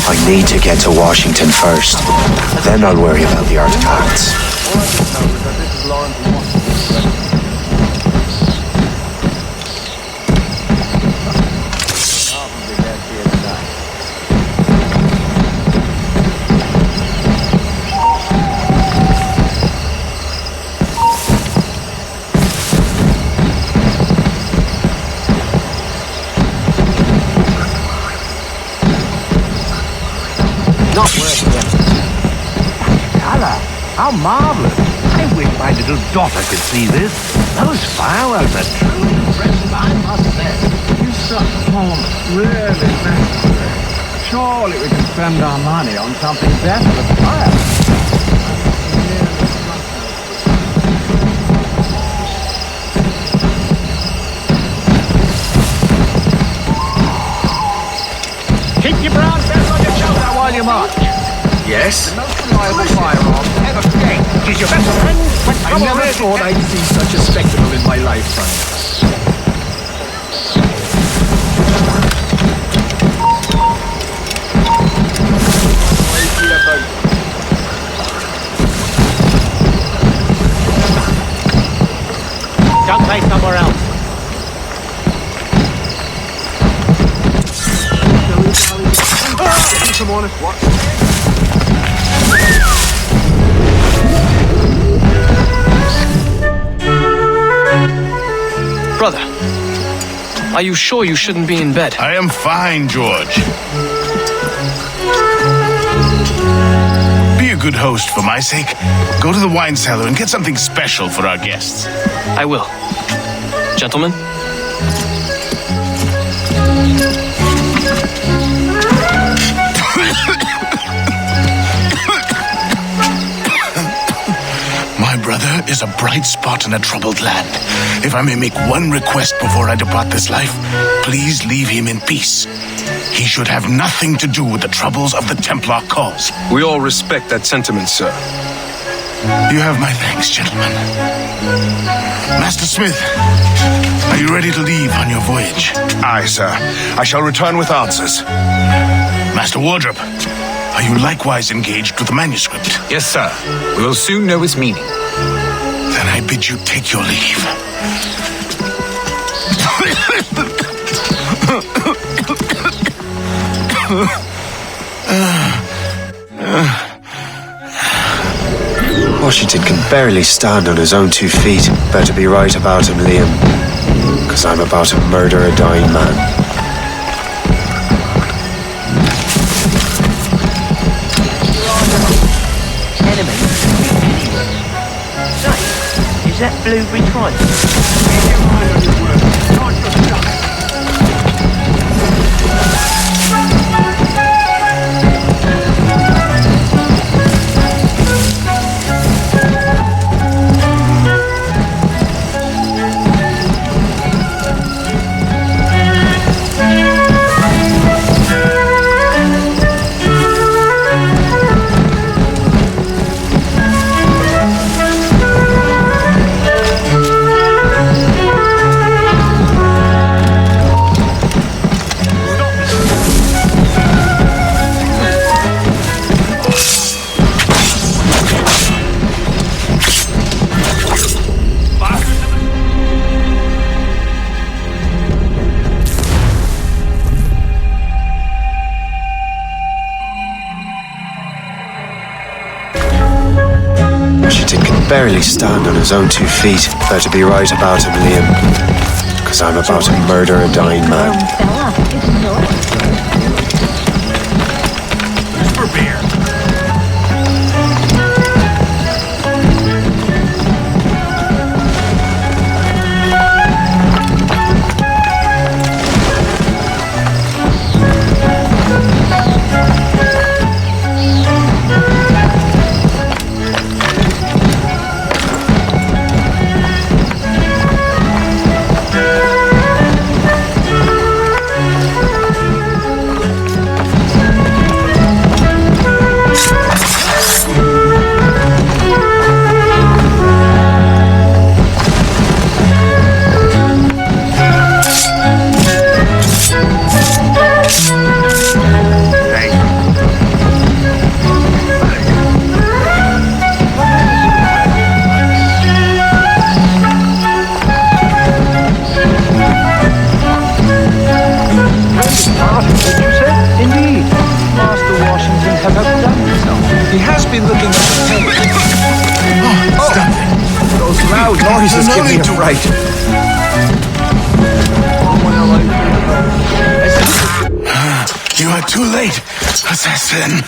I need to get to Washington first. Then I'll worry about the artifacts. All I've been told is that this is Lawrence Washington. Half of the guests here tonight. How marvelous. I wish my little daughter could see this. Those fireworks are truly impressive, I must say. You such really necessary. Surely we can spend our money on something better than fireworks. Keep your brown belt on your shoulder while you march. Yes? The most reliable firearm ever created. Is your best friend when I never thought I'd see such a spectacle in my lifetime. Don't play somewhere else. Some honest what? Brother, are you sure you shouldn't be in bed? I am fine, George. Be a good host for my sake. Go to the wine cellar and get something special for our guests. I will. Gentlemen? My brother is a bright spot in a troubled land. If I may make one request before I depart this life, please leave him in peace. He should have nothing to do with the troubles of the Templar cause. We all respect that sentiment, sir. You have my thanks, gentlemen. Master Smith, are you ready to leave on your voyage? Aye, sir. I shall return with answers. Master Wardrop, are you likewise engaged with the manuscript? Yes, sir. We will soon know its meaning. Then I bid you take your leave. Washington can barely stand on his own 2 feet. Better be right about him, Liam. 'Cause I'm about to murder a dying man. Enemy. Say, is that blueberry tripe? Barely stand on his own 2 feet. Better be right about him, Liam. 'Cause I'm about to murder a dying man. For beer. noises give me a fright. You are too late, assassin.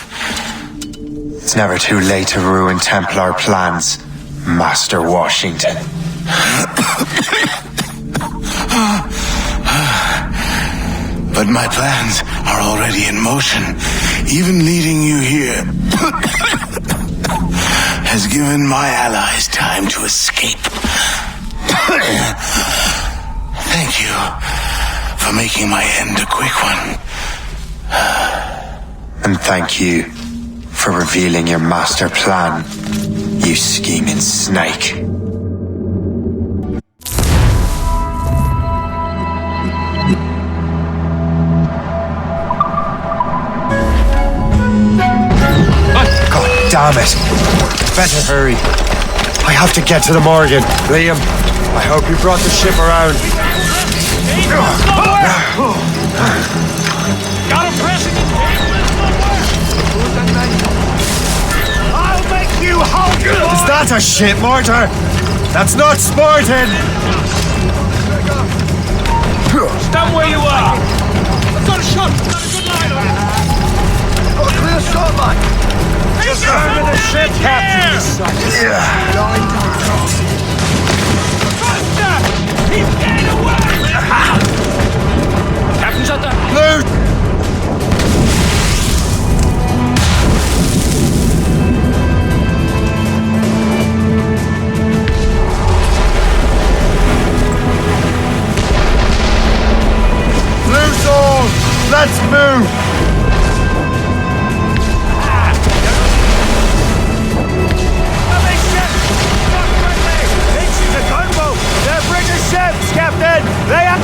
It's never too late to ruin Templar plans, Master Washington. But my plans are already in motion. Even leading you here has given my allies time to escape. Thank you for making my end a quick one. And thank you for revealing your master plan, you scheming snake. God damn it! Better hurry. I have to get to the Morgan. Liam, I hope you brought the ship around. Got him pressing his I'll make you hold it! Is that a ship mortar? That's not sporting! Stand where you are! I've got a shot! I've got a good line on it! Got a clear shot, mate! Just over the ship, Captain! Faster! He's getting away! Captain's at the... Loot! Loose all! Let's move! They're British ships, Captain! They are...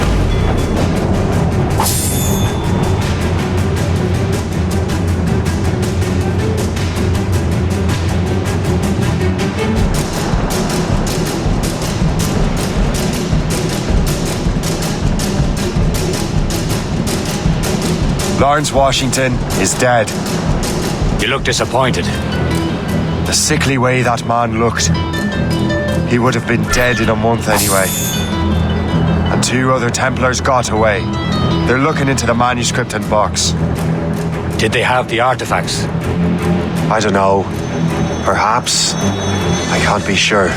Lawrence Washington is dead. You look disappointed. The sickly way that man looked. He would have been dead in a month anyway. And 2 other Templars got away. They're looking into the manuscript and box. Did they have the artifacts? I don't know. Perhaps. I can't be sure.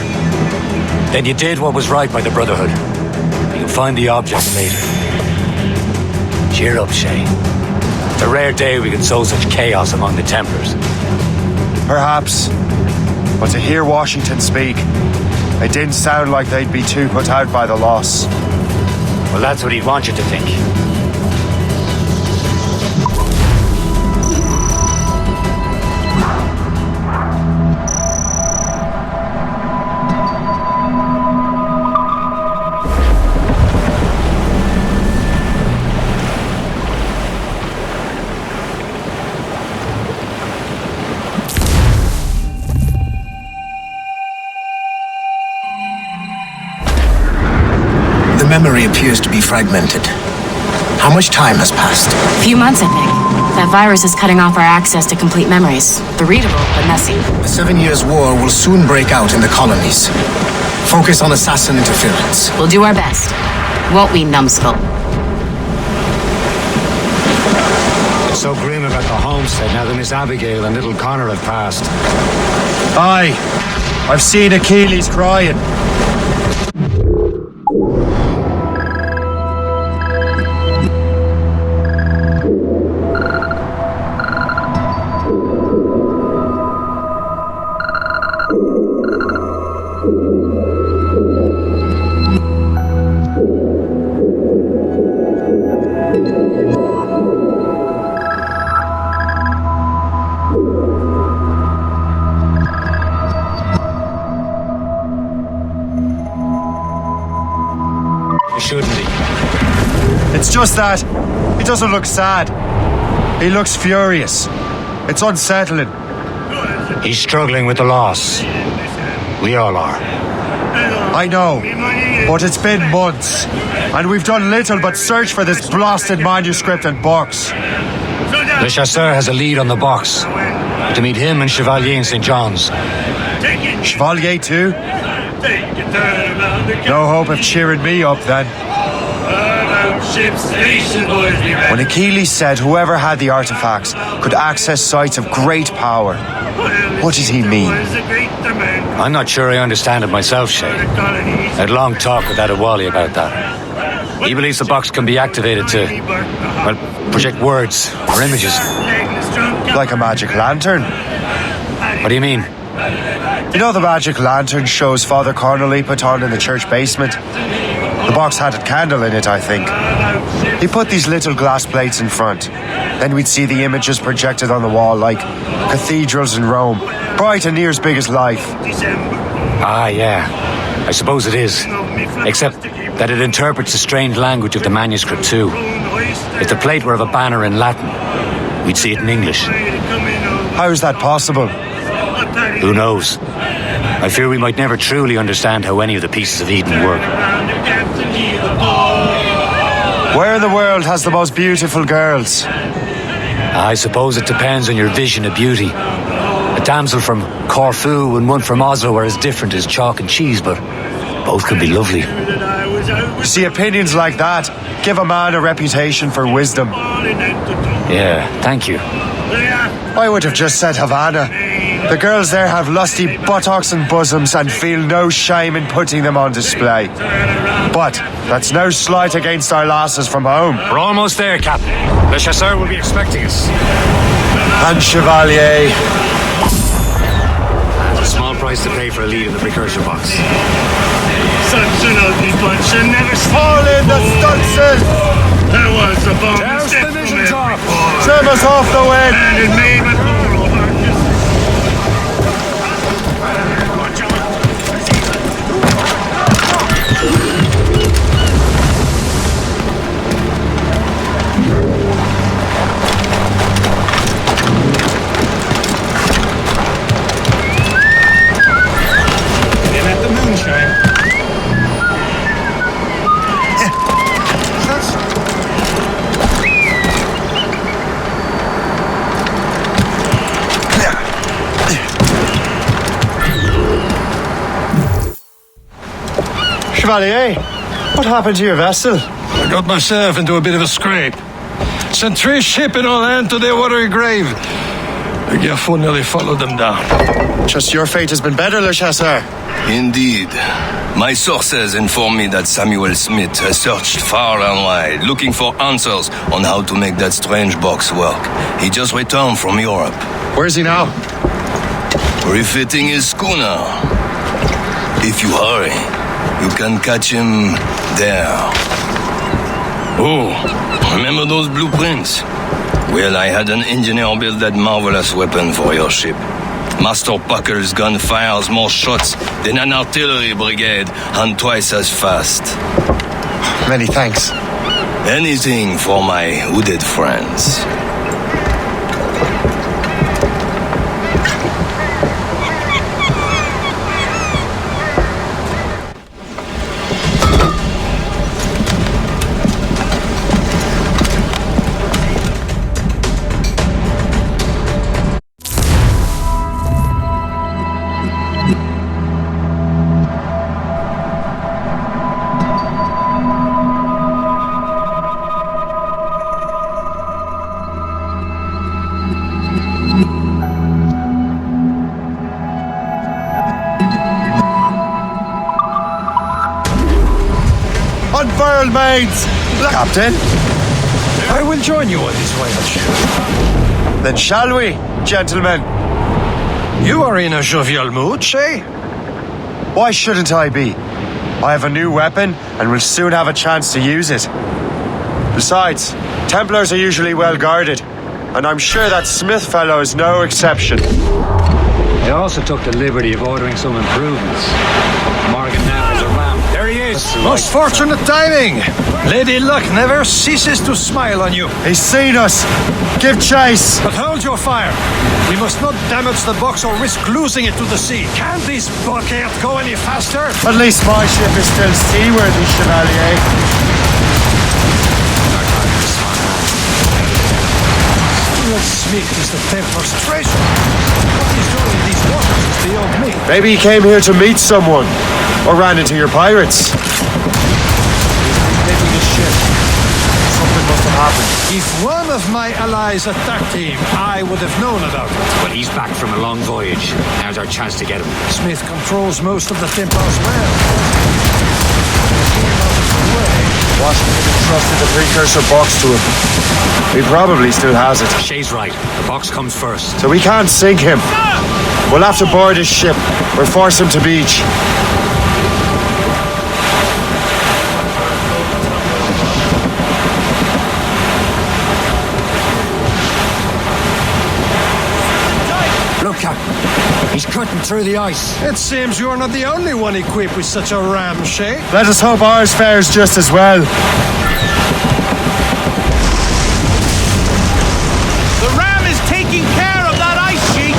Then you did what was right by the Brotherhood. You'll find the object later. Cheer up, Shay. It's a rare day we can sow such chaos among the Templars. Perhaps. But to hear Washington speak, it didn't sound like they'd be too put out by the loss. Well, that's what he'd want you to think. The memory appears to be fragmented. How much time has passed? A few months, I think. That virus is cutting off our access to complete memories. They're readable, but messy. The 7 Years' War will soon break out in the colonies. Focus on assassin interference. We'll do our best. Won't we, numbskull? It's so grim about the homestead now that Miss Abigail and little Connor have passed. Aye, I've seen Achilles crying. Shouldn't he? It's just that he doesn't look sad. He looks furious. It's unsettling. He's struggling with the loss. We all are. I know, but it's been months, and we've done little but search for this blasted manuscript and box. Le Chasseur has a lead on the box. To meet him and Chevalier in St. John's. Chevalier too? No hope of cheering me up then. ship's station, boys. When Achilles said whoever had the artifacts could access sites of great power, what did he mean? I'm not sure I understand it myself, Shay. I had a long talk with Adewale about that. He believes the box can be activated to, well, project words or images. Like a magic lantern? What do you mean? You know the magic lantern shows Father Connolly put on in the church basement? The box had a candle in it, I think. He put these little glass plates in front. Then we'd see the images projected on the wall like cathedrals in Rome, bright and near as big as life. Ah, yeah. I suppose it is. Except that it interprets the strange language of the manuscript too. If the plate were of a banner in Latin, we'd see it in English. How is that possible? Who knows? I fear we might never truly understand how any of the pieces of Eden work. Where in the world has the most beautiful girls? I suppose it depends on your vision of beauty. A damsel from Corfu and one from Oslo are as different as chalk and cheese, but both could be lovely. You see, opinions like that give a man a reputation for wisdom. Yeah, thank you. I would have just said Havana. The girls there have lusty buttocks and bosoms and feel no shame in putting them on display. But that's no slight against our lasses from home. We're almost there, Captain. Le Chasseur will be expecting us. And Chevalier. It's a small price to pay for a lead in the precursor box. Such an ugly bunch, and never fall in the Stunson! There was a bomb. Douse the visions off! Trim us off the wind! And it made my poor heart just... Chevalier, what happened to your vessel? I got myself into a bit of a scrape. Sent 3 ships in all hand to their watery grave. The Garfou nearly followed them down. Just your fate has been better, Le Chasseur. Indeed. My sources inform me that Samuel Smith has searched far and wide, looking for answers on how to make that strange box work. He just returned from Europe. Where's he now? Refitting his schooner. If you hurry, you can catch him there. Oh, remember those blueprints? Well, I had an engineer build that marvelous weapon for your ship. Master Pucker's gun fires more shots than an artillery brigade and twice as fast. Many thanks. Anything for my hooded friends. Unfurled, mates! Captain? I will join you on this voyage. Then shall we, gentlemen? You are in a jovial mood, Shay? Why shouldn't I be? I have a new weapon and will soon have a chance to use it. Besides, Templars are usually well guarded, and I'm sure that Smith fellow is no exception. I also took the liberty of ordering some improvements. Morgan now has a lamp. There he is! Most fortunate timing! Lady Luck never ceases to smile on you. He's seen us! Give chase! But hold your fire! We must not damage the box or risk losing it to the sea. Can't this blockade go any faster? At least my ship is still seaworthy, Chevalier. Smith is the Templar's treasure. What he's doing in these waters is beyond me. Maybe he came here to meet someone, or ran into your pirates. Taking his ship. happened. If one of my allies attacked him, I would have known about it. But he's back from a long voyage. Now's our chance to get him. Smith controls most of the Templars well. Washington entrusted the precursor box to him. He probably still has it. Shay's right. The box comes first. So we can't sink him. We'll have to board his ship or force him to beach. Look, Captain. He's cutting through the ice. It seems you're not the only one equipped with such a ram, Shay. Let us hope ours fares just as well. The ram is taking care of that ice sheet.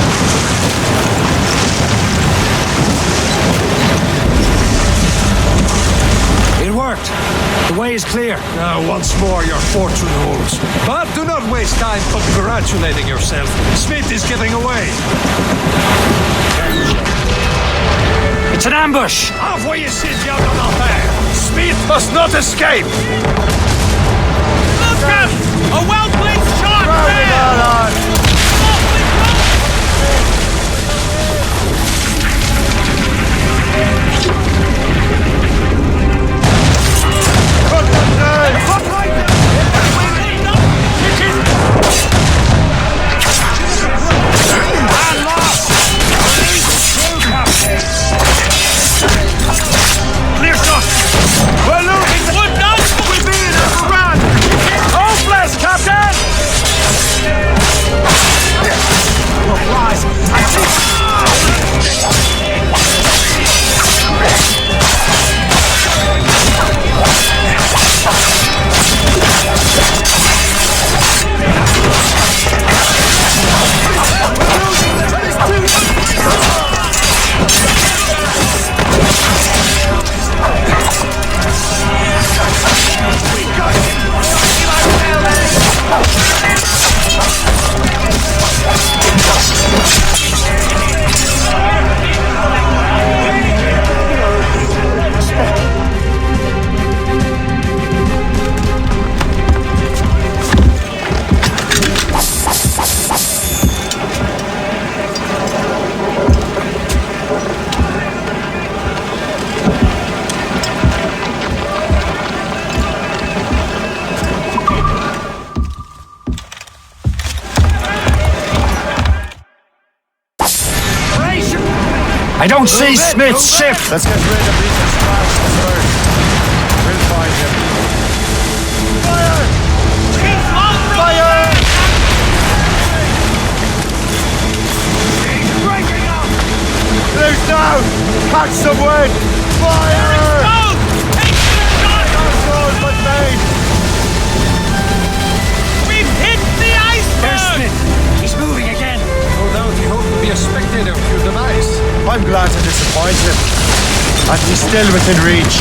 It worked. The way is clear. Now, once more, your fortune holds. But do not waste time congratulating yourself. Smith is getting away. It's an ambush. Off where you sit, young Alfred. Smith must not escape. Look out! A well-placed shot there! Clear shot. We're losing the wood now. We're being overrun. Hopeless, Captain. I don't see Smith's ship. Let's get rid of these distractions first. We'll find him. Fire! Fire! He's breaking up. Clear's down! Catch some wind! Fire! Out! Take the shot! Not sold, but made! We've hit the iceberg! There's Smith. He's moving again. No doubt he hoped to be a spectator of your demise. I'm glad to disappoint him. And he's still within reach.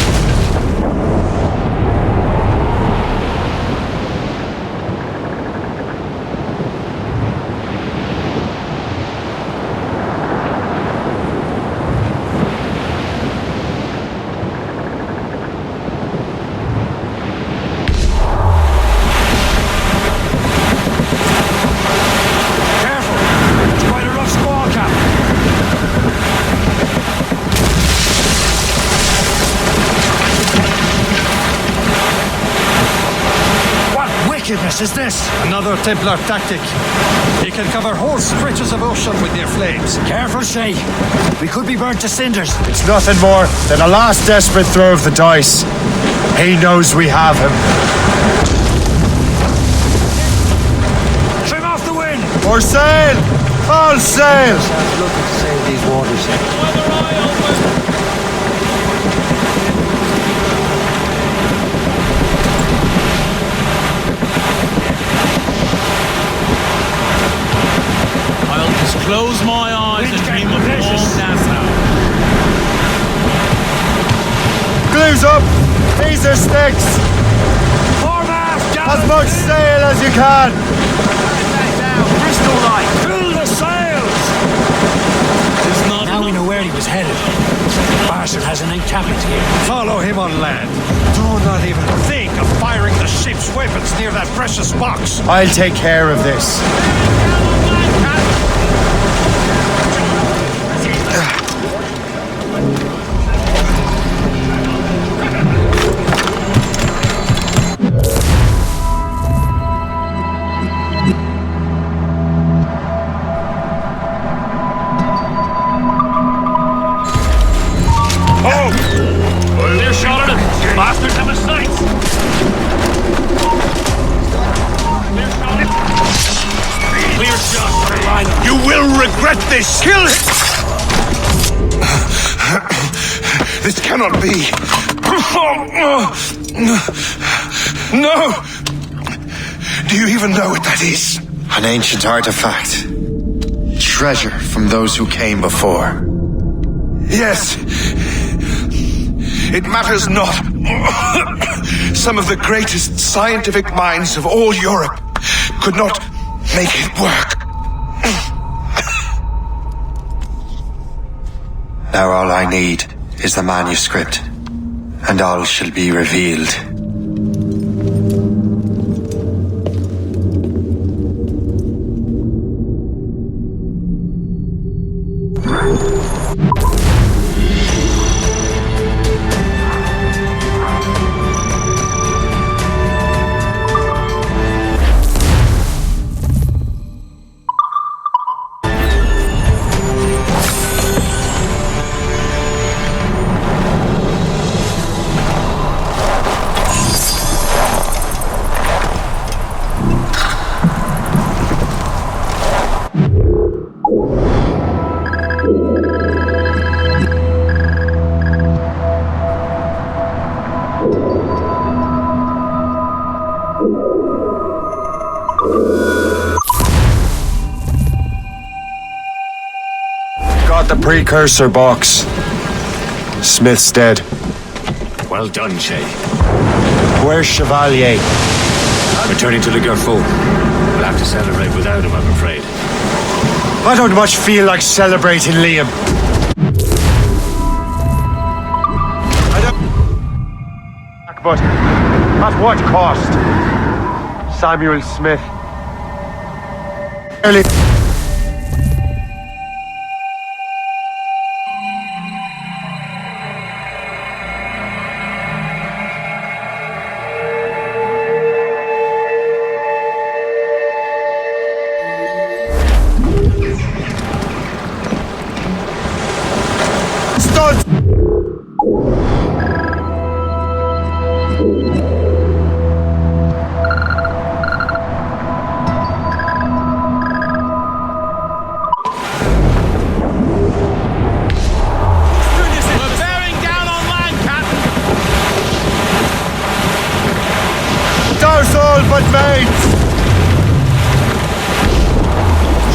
Is this? Another Templar tactic. He can cover whole stretches of ocean with their flames. Careful, Shay. We could be burnt to cinders. It's nothing more than a last desperate throw of the dice. He knows we have him. Trim off the wind! Or sail! All sail! Sounds looking to save these waters. Close my eyes and dream of long Nassau. Glue's up! These are sticks! Form aft, As much sail as you can! Bristol light! Fill the sails! Now we know where he was headed. Barson has an encampment here. Follow him on land. Do not even think of firing the ship's weapons near clear that precious box. I'll take care of this. Clear shot at him! Bastards have his sights! Clear shot for a line. You will regret this! Kill him! This cannot be. No! Do you even know what that is? An ancient artifact. Treasure from those who came before. Yes. It matters not. Some of the greatest scientific minds of all Europe could not make it work. Now all I need is the manuscript, and all shall be revealed. Got the precursor box. Smith's dead. Well done, Shay. Where's Chevalier? Returning to the Garfour. We'll have to celebrate without him, I'm afraid. I don't much feel like celebrating, Liam. But at what cost? Samuel Smith. Early. But mates!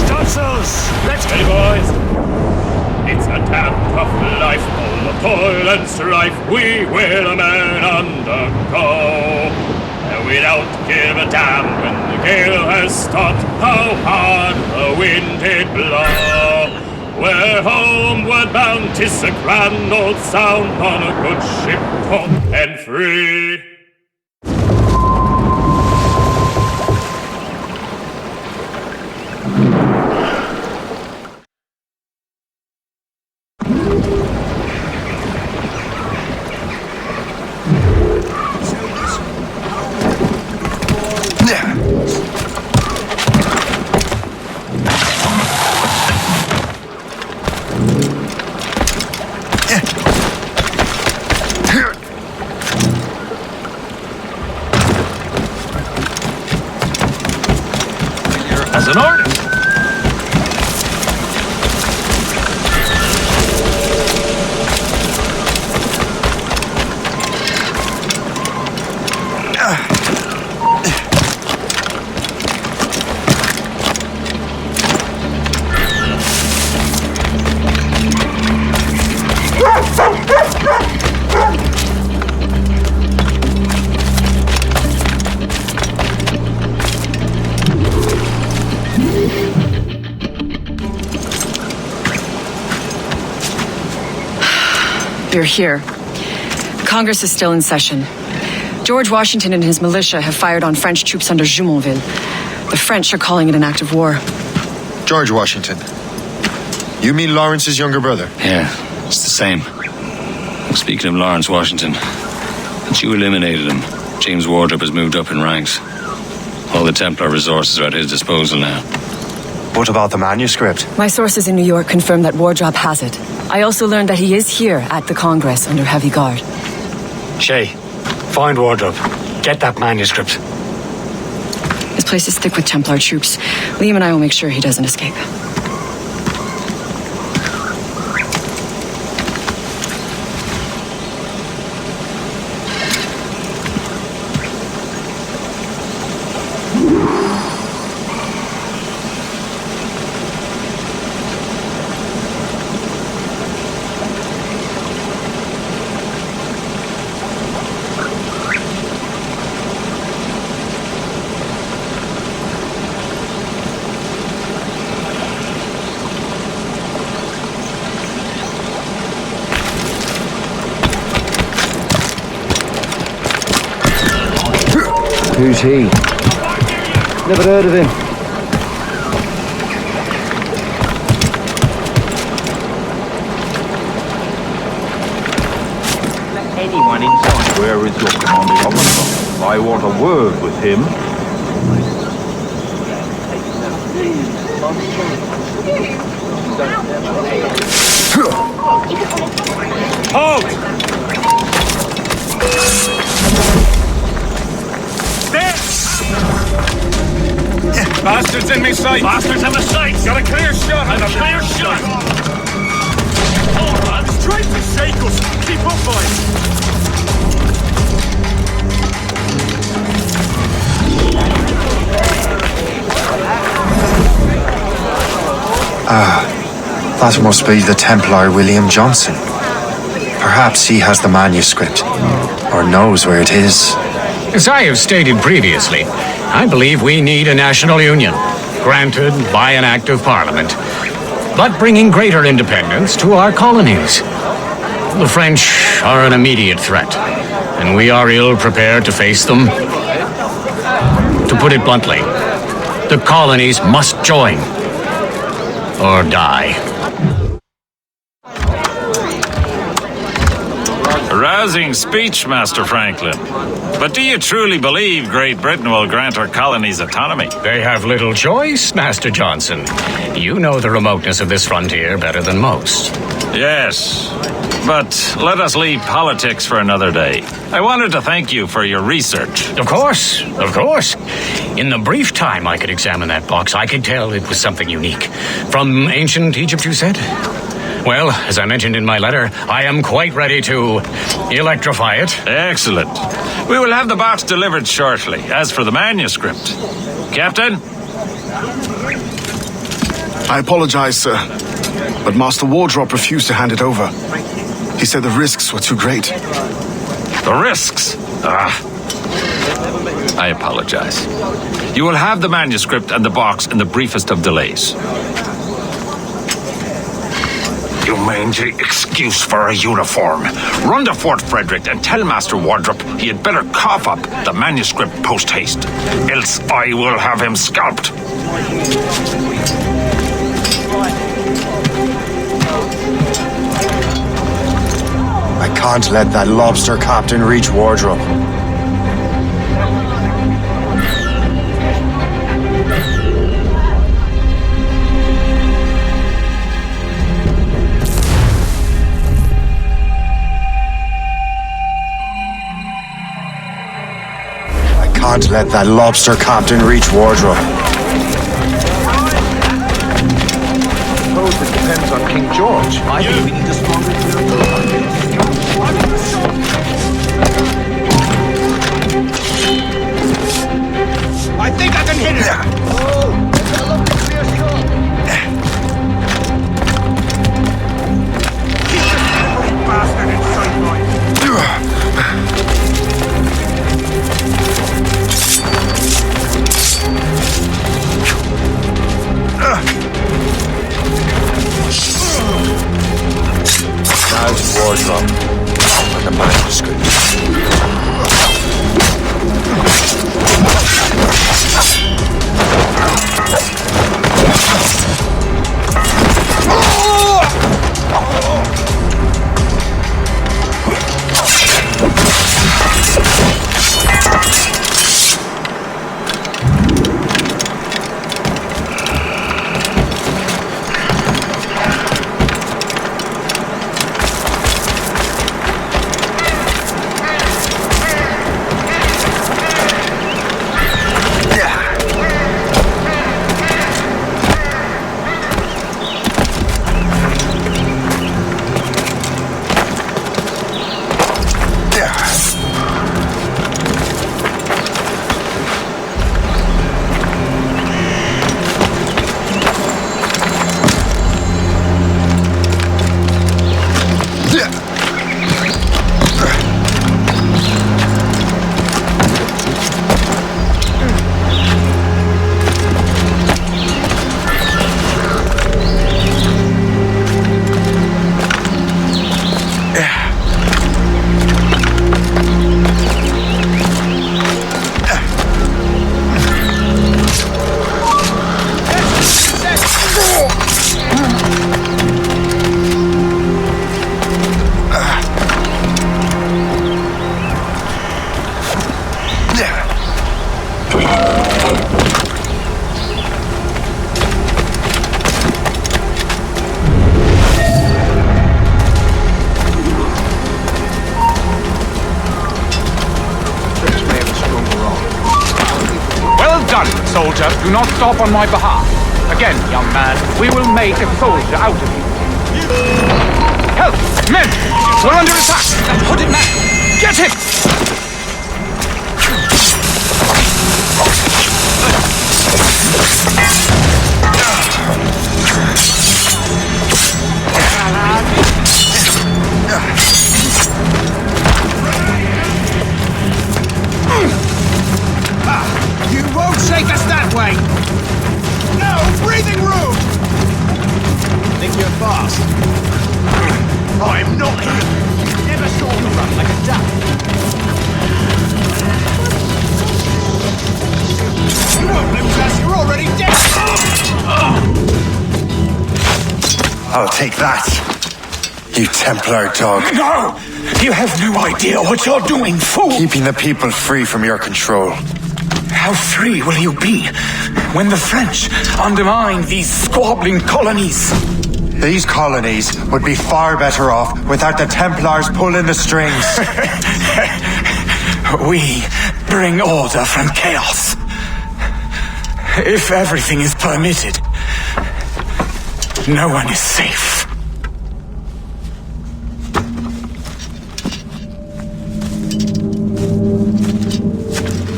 Stopsails! Let's go, boys! It's a damn tough life, full of toil and strife. We will a man undergo. And we don't give a damn when the gale has stopped, how hard the wind did blow. We're homeward bound, 'tis a grand old sound on a good ship, taut and free. As an order. You're here. Congress is still in session. George Washington and his militia have fired on French troops under Jumonville. The French are calling it an act of war. George Washington. You mean Lawrence's younger brother? Yeah, it's the same. Speaking of Lawrence Washington, since you eliminated him, James Wardrop has moved up in ranks. All the Templar resources are at his disposal now. What about the manuscript? My sources in New York confirm that Wardrop has it. I also learned that he is here at the Congress under heavy guard. Shay, find Wardrop. Get that manuscript. His place is thick with Templar troops. Liam and I will make sure he doesn't escape. Who's he? Never heard of him. Let anyone inside. Where is your commanding officer? I want a word with him. Halt! Bastards in me sight! Bastards in the sight! Got a clear shot! And a clear shot! All right, trying to shake us! Keep up, boys! That must be the Templar William Johnson. Perhaps he has the manuscript, or knows where it is. As I have stated previously, I believe we need a national union, granted by an act of parliament, but bringing greater independence to our colonies. The French are an immediate threat, and we are ill prepared to face them. To put it bluntly, the colonies must join, or die. A rousing speech, Master Franklin. But do you truly believe Great Britain will grant our colonies autonomy? They have little choice, Master Johnson. You know the remoteness of this frontier better than most. Yes, but let us leave politics for another day. I wanted to thank you for your research. Of course, of course. In the brief time I could examine that box, I could tell it was something unique. From ancient Egypt, you said? Well, as I mentioned in my letter, I am quite ready to electrify it. Excellent. We will have the box delivered shortly. As for the manuscript, Captain? I apologize, sir, but Master Wardrop refused to hand it over. He said the risks were too great. The risks? I apologize. You will have the manuscript and the box in the briefest of delays. You mangy excuse for a uniform. Run to Fort Frederick and tell Master Wardrop he had better cough up the manuscript post-haste. Else I will have him scalped. I can't let that lobster captain reach Wardrop. Can't let that lobster captain reach Wardrop. I suppose it depends on King George. I think we need a stronger I think I can hit it! Oh, that's a lovely clear shot. Keep this little bastard in sight, boys. Now to Wardrop and the manuscript. Well done, soldier. Do not stop on my behalf. Again, young man, we will make a soldier out of you. Help! Men! We're under attack! That hooded man! Get him! You won't shake us that way! No breathing room! Think you're fast? I'm not here! Never saw me run like a duck! You won't lose us, you're already dead! I'll take that, you Templar dog. No! You have no idea what you're doing, fool! Keeping the people free from your control. How free will you be when the French undermine these squabbling colonies? These colonies would be far better off without the Templars pulling the strings. We bring order from chaos. If everything is permitted, no one is safe.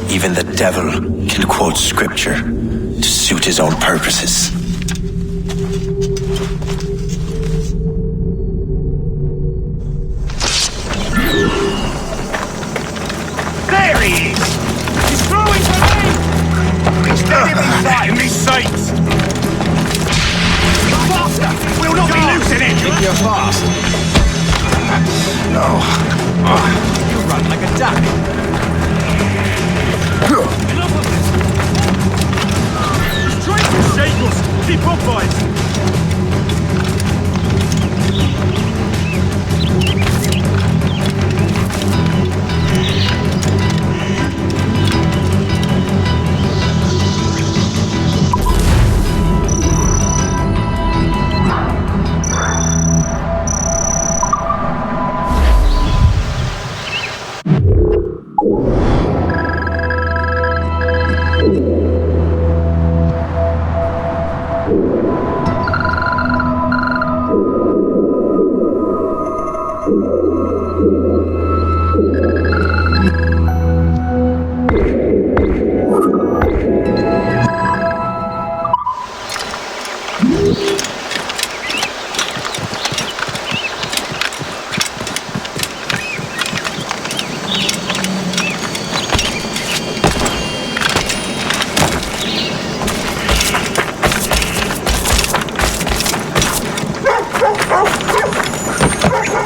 Even the devil can quote scripture to suit his own purposes. There he is! He's throwing grenades! Get him inside! Give me sights! Faster! We'll not be losing it! Think you're fast? No. You run like a duck. Enough of this! He's trying to shake us! Keep up, boys!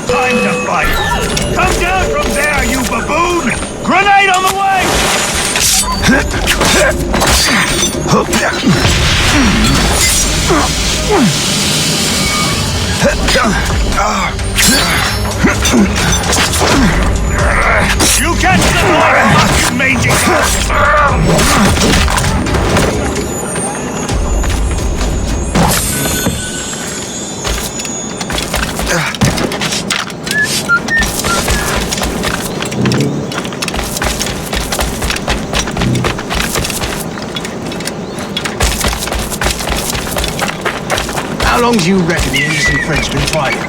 Time to fight! Come down from there, you baboon! Grenade on the way! You can't survive, you mangy How long do you reckon the innocent French been fighting?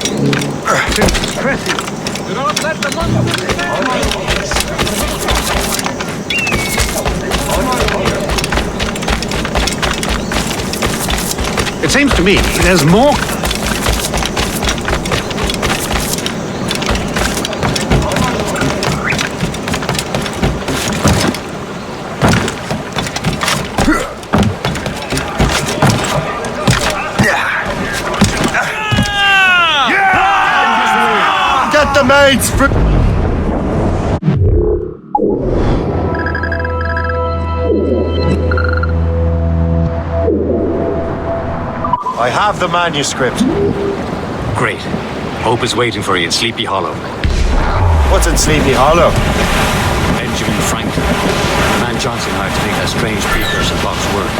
Impressive. Do not let them It seems to me there's more. Get the mates! I have the manuscript. Great. Hope is waiting for you in Sleepy Hollow. What's in Sleepy Hollow? Benjamin Franklin. The Johnson hired to make that strange precursor box work.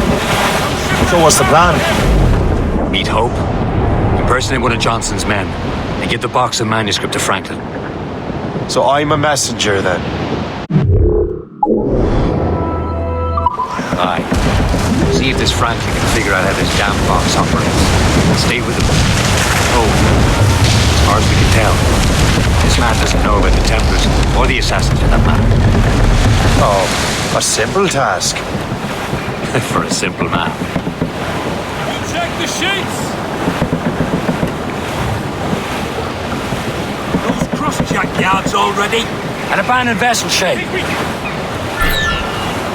So what's the plan? Meet Hope, impersonate one of Johnson's men, and give the box and manuscript to Franklin. So I'm a messenger then? Aye. See if this Franklin can figure out how this damn box operates. Stay with him. Oh, as far as we can tell, this man doesn't know about the Templars, or the Assassins for that matter. Oh, a simple task. For a simple man. Check the sheets! Those cross-jack yards already? An abandoned vessel, Shay.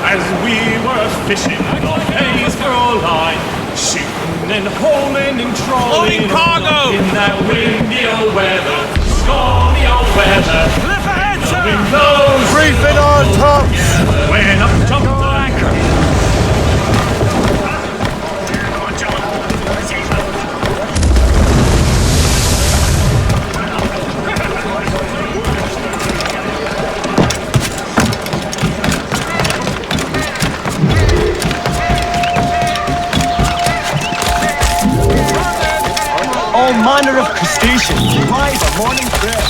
As we were fishing, our days were all line, shooting and holing and trawling cargo in that windy old weather, stormy old weather. Cliff ahead, sir! Briefing on tops! When up jumped the anchor. All manner of crustaceans drive a morning prayer.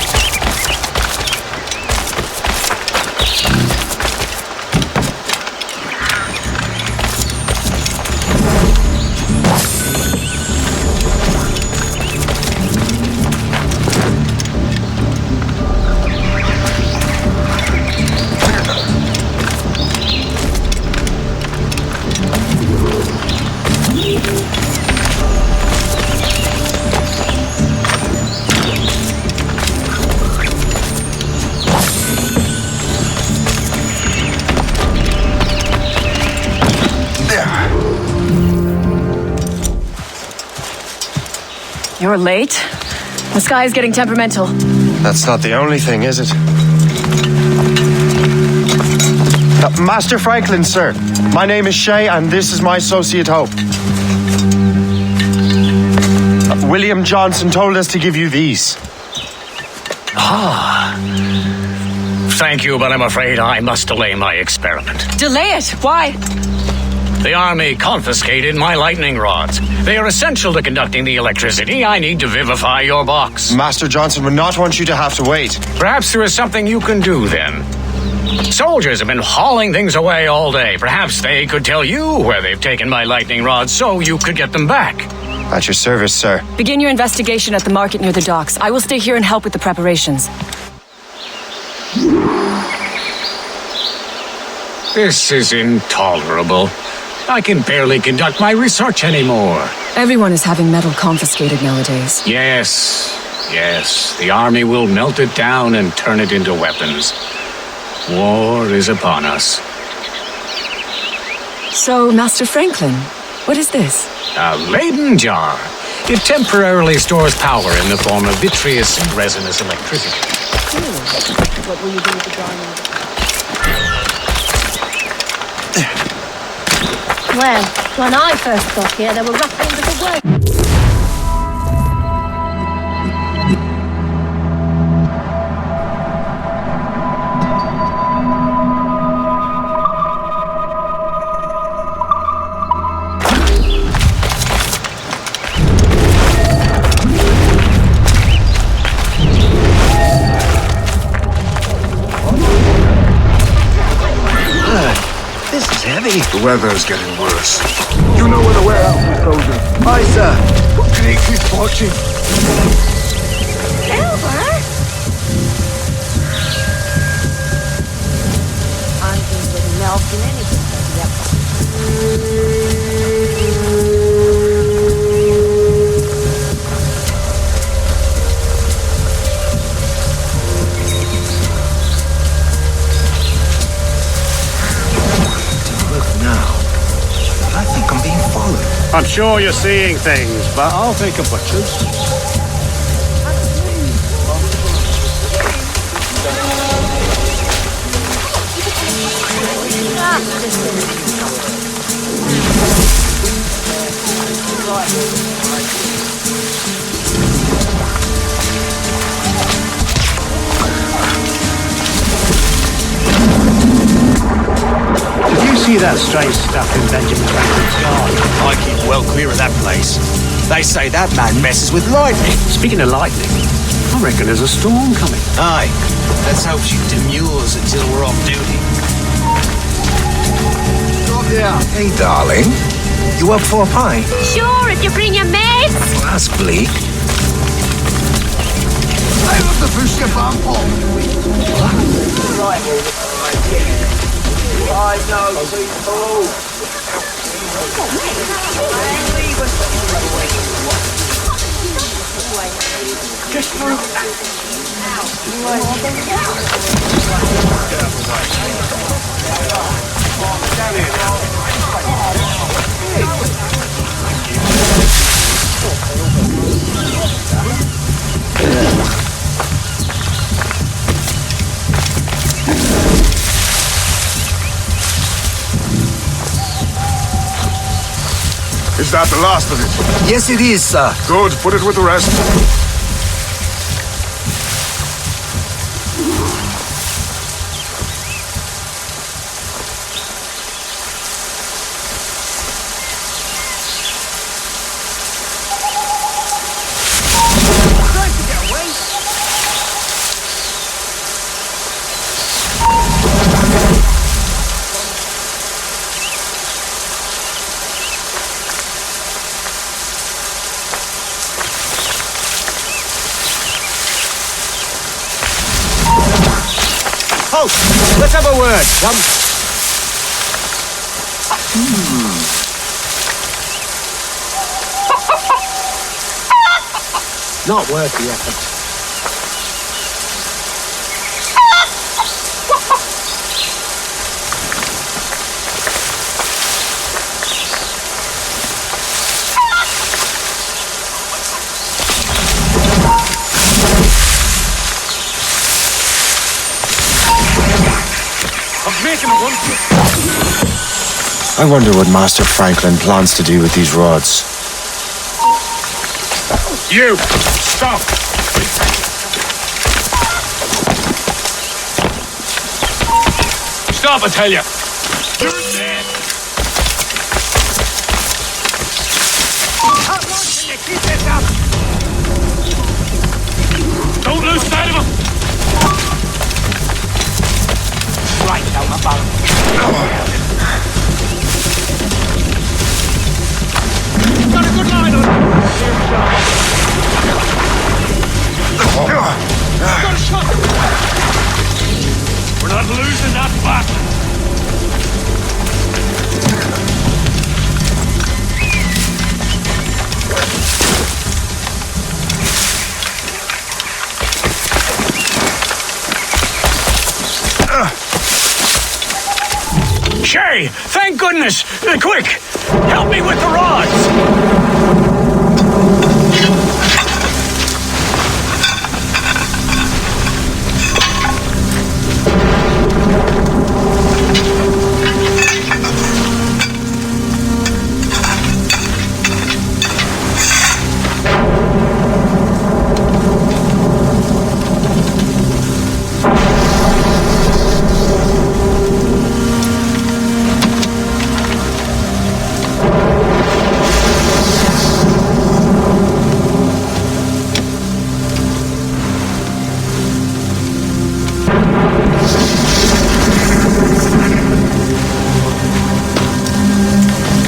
You're late. The sky is getting temperamental. That's not the only thing, is it? Master Franklin, sir. My name is Shay, and this is my associate Hope. William Johnson told us to give you these. Ah. Thank you, but I'm afraid I must delay my experiment. Delay it? Why? The army confiscated my lightning rods. They are essential to conducting the electricity I need to vivify your box. Master Johnson would not want you to have to wait. Perhaps there is something you can do then. Soldiers have been hauling things away all day. Perhaps they could tell you where they've taken my lightning rods so you could get them back. At your service, sir. Begin your investigation at the market near the docks. I will stay here and help with the preparations. This is intolerable. I can barely conduct my research anymore. Everyone is having metal confiscated nowadays. Yes. The army will melt it down and turn it into weapons. War is upon us. So, Master Franklin, what is this? A Leyden jar. It temporarily stores power in the form of vitreous and resinous electricity. What will you do with the jar now? Well, when I first got here, there were ruffians of the world. This is heavy. The weather's getting worse. You know where the warehouse is, soldier. Aye, sir. What creek is watching? Silver? I think with milk and anything. I'm sure you're seeing things, but I'll take a butcher's. any of that strange stuff in Benjamin Franklin's garden. I keep well clear of that place. They say that man messes with lightning. Speaking of lightning, I reckon there's a storm coming. Aye. Let's hope she demurs until we're off duty. Hey, darling. You up for a pint? Sure, if you bring your mates. Well, that's bleak. I love the fish you bomb home. I know people. Just Is that the last of it? Yes, it is, sir. Good, put it with the rest. Let's have a word. Come. Not worth the effort. I wonder what Master Franklin plans to do with these rods. You! Stop! Stop, I tell you! Don't lose sight of him! Right down the barrel. Got a good line on him. Got a shot. We're not losing that bastard! Shay, thank goodness! Quick! Help me with the rods!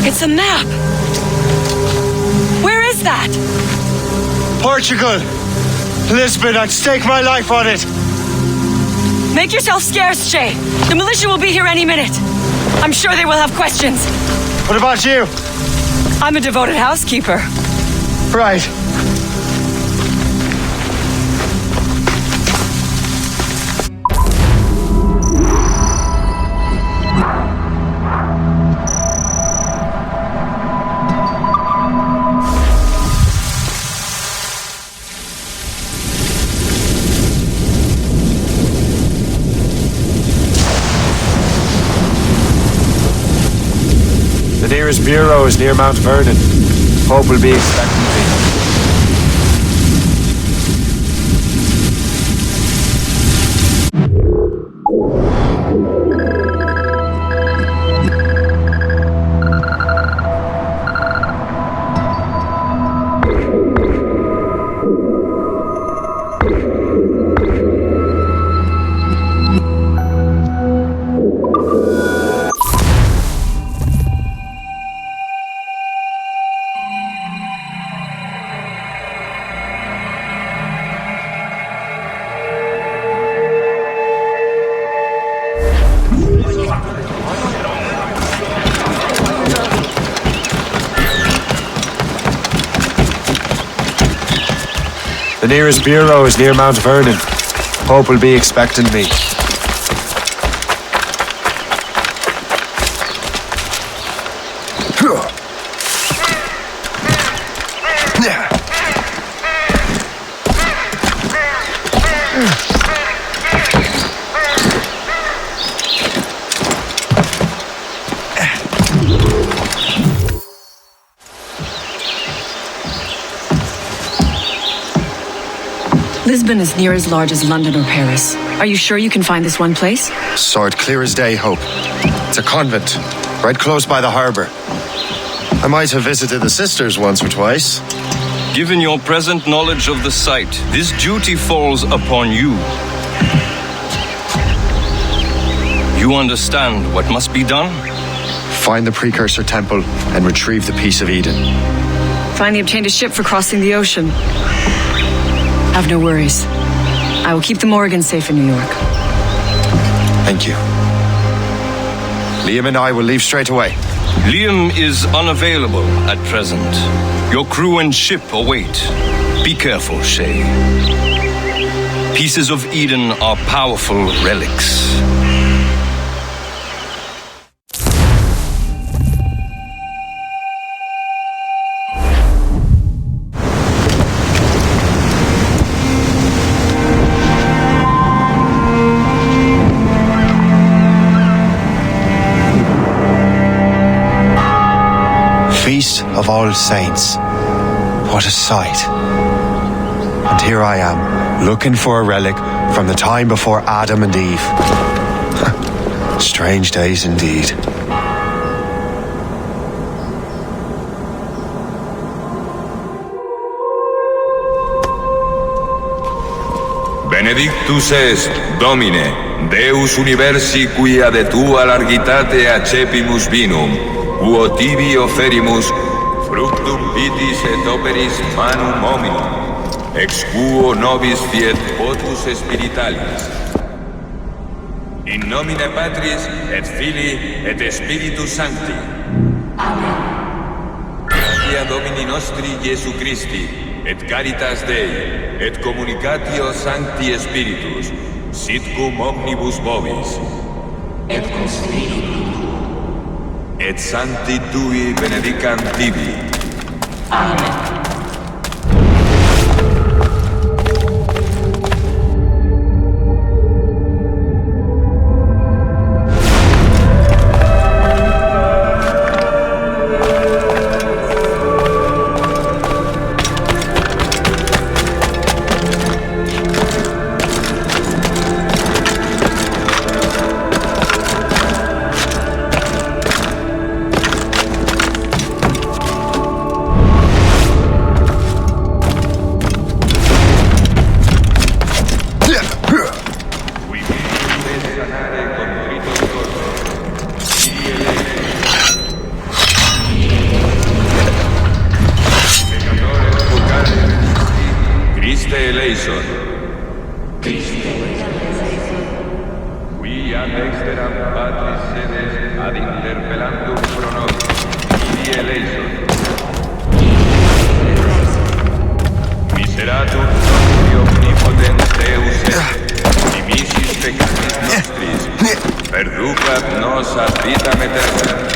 It's a map! Where is that? Portugal! Lisbon, I'd stake my life on it! Make yourself scarce, Shay. The militia will be here any minute. I'm sure they will have questions. What about you? I'm a devoted housekeeper. Right. The nearest bureau is near Mount Vernon. Hope will be expecting me. The nearest bureau is near Mount Vernon. Pope will be expecting me. Lisbon is near as large as London or Paris. Are you sure you can find this one place? Sword clear as day, Hope. It's a convent, right close by the harbour. I might have visited the sisters once or twice. Given your present knowledge of the site, this duty falls upon you. You understand what must be done? Find the precursor temple and retrieve the Piece of Eden. Finally obtained a ship for crossing the ocean. Have no worries. I will keep the Morgans safe in New York. Thank you. Liam and I will leave straight away. Liam is unavailable at present. Your crew and ship await. Be careful, Shay. Pieces of Eden are powerful relics. Feast of All Saints. What a sight. And here I am, looking for a relic from the time before Adam and Eve. Strange days indeed. Benedictus est, Domine, Deus universi quia de tua largitate accepimus vinum, quo tibi oferimus fructum vitis et operis manum hominum, ex quo nobis fiet potus spiritualis. In nomine Patris et Filii et Spiritus Sancti. Amen. Gratia Domini nostri Iesu Christi, et caritas Dei, et communicatio Sancti Spiritus, sit cum omnibus vobis, et cum spiritu et sancti tui benedicant tibi. Amen. Perducat nos ad vitam aeterna.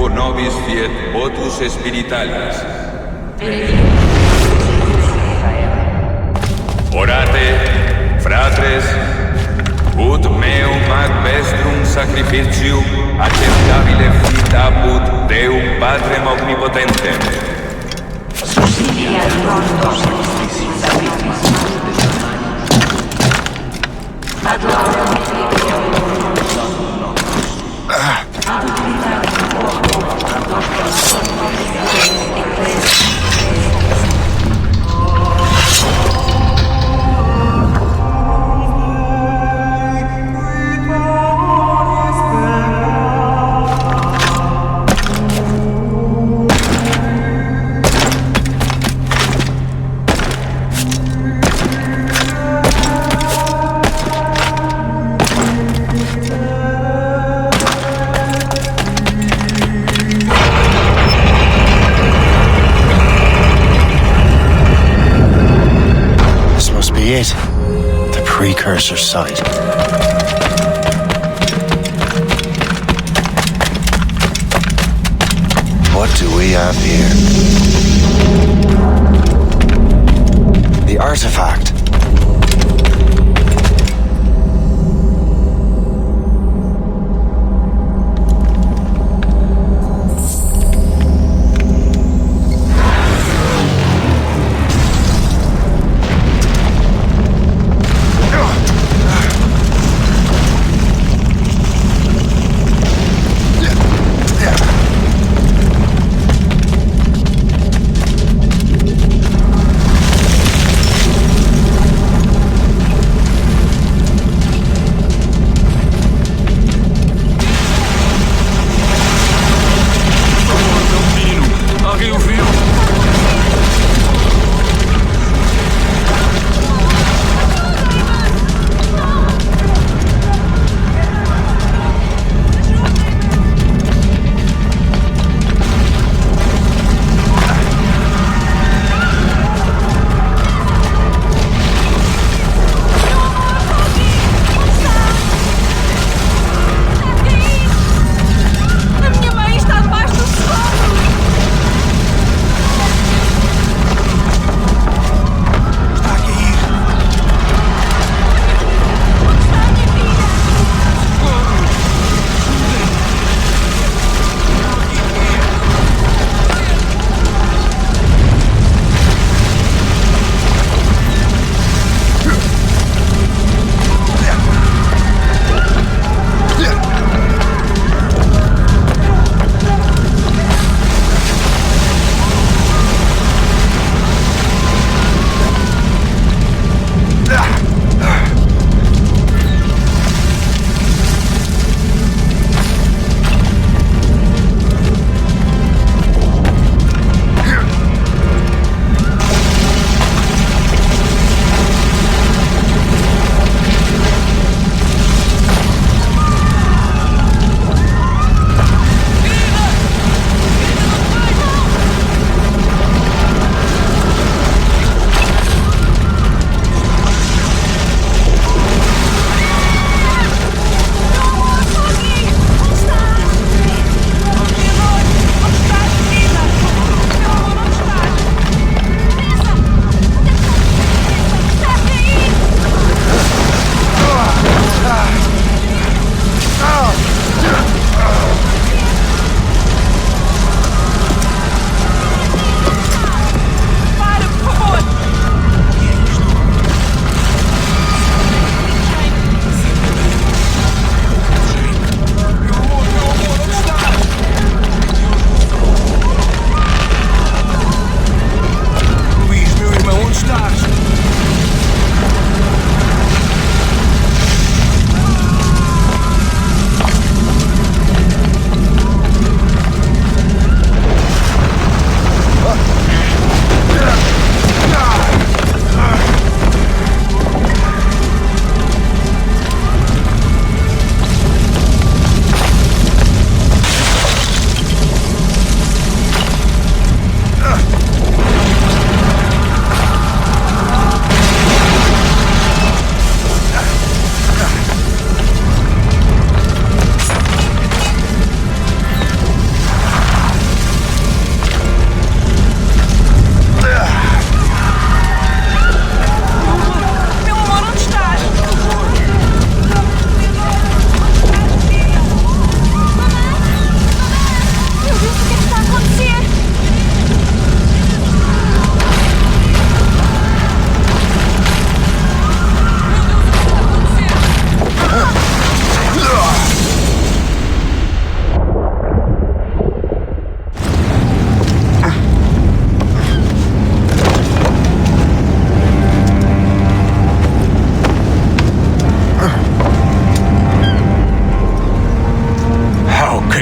Nobis fiet potus spiritualis. Orate, fratres, ut meum ad vestrum sacrificium acceptabile fit apud Deum Patrem Omnipotentem. It. The precursor site. What do we have here? The artifact.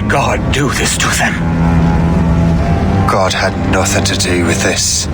God do this to them? God had nothing to do with this.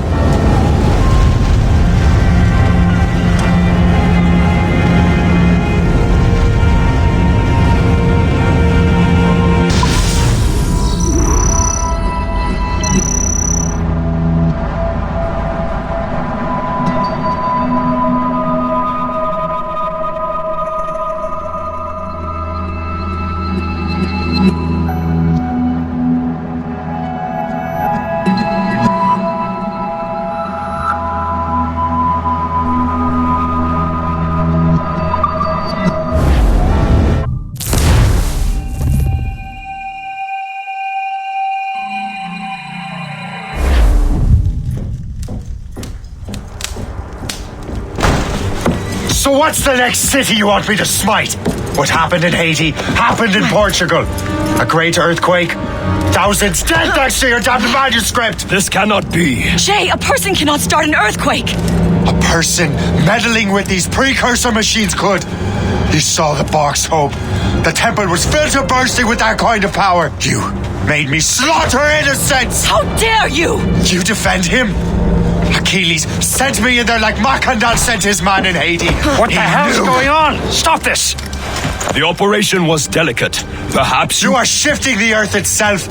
So what's the next city you want me to smite? What happened in Haiti happened in Portugal. A great earthquake. Thousands dead next to your damn manuscript. This cannot be. Shay, a person cannot start an earthquake. A person meddling with these precursor machines could. You saw the box, Hope. The temple was filled to bursting with that kind of power. You made me slaughter innocents. How dare you? You defend him? Achilles sent me in there like Macandal sent his man in Haiti. What the hell's going on? Stop this! The operation was delicate. Perhaps you are shifting the earth itself.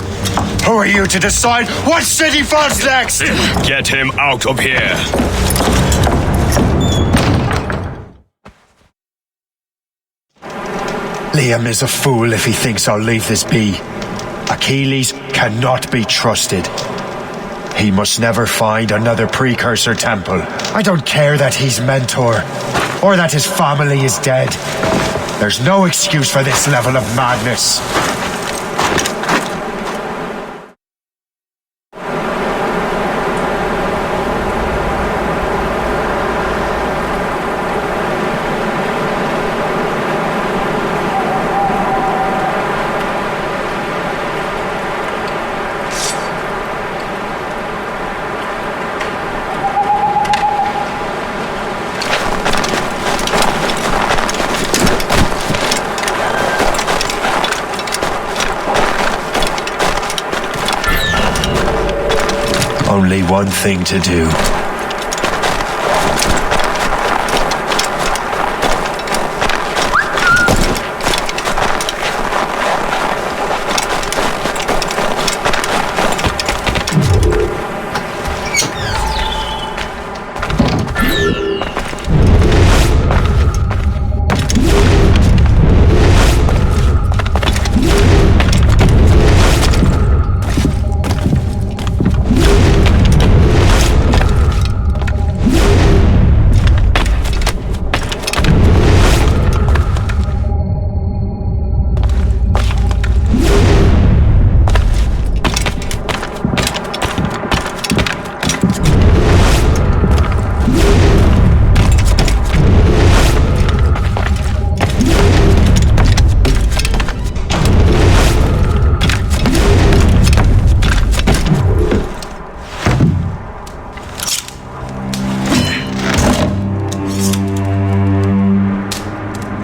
Who are you to decide what city falls next? Get him out of here. Liam is a fool if he thinks I'll leave this be. Achilles cannot be trusted. He must never find another precursor temple. I don't care that he's mentor, or that his family is dead. There's no excuse for this level of madness. Only one thing to do.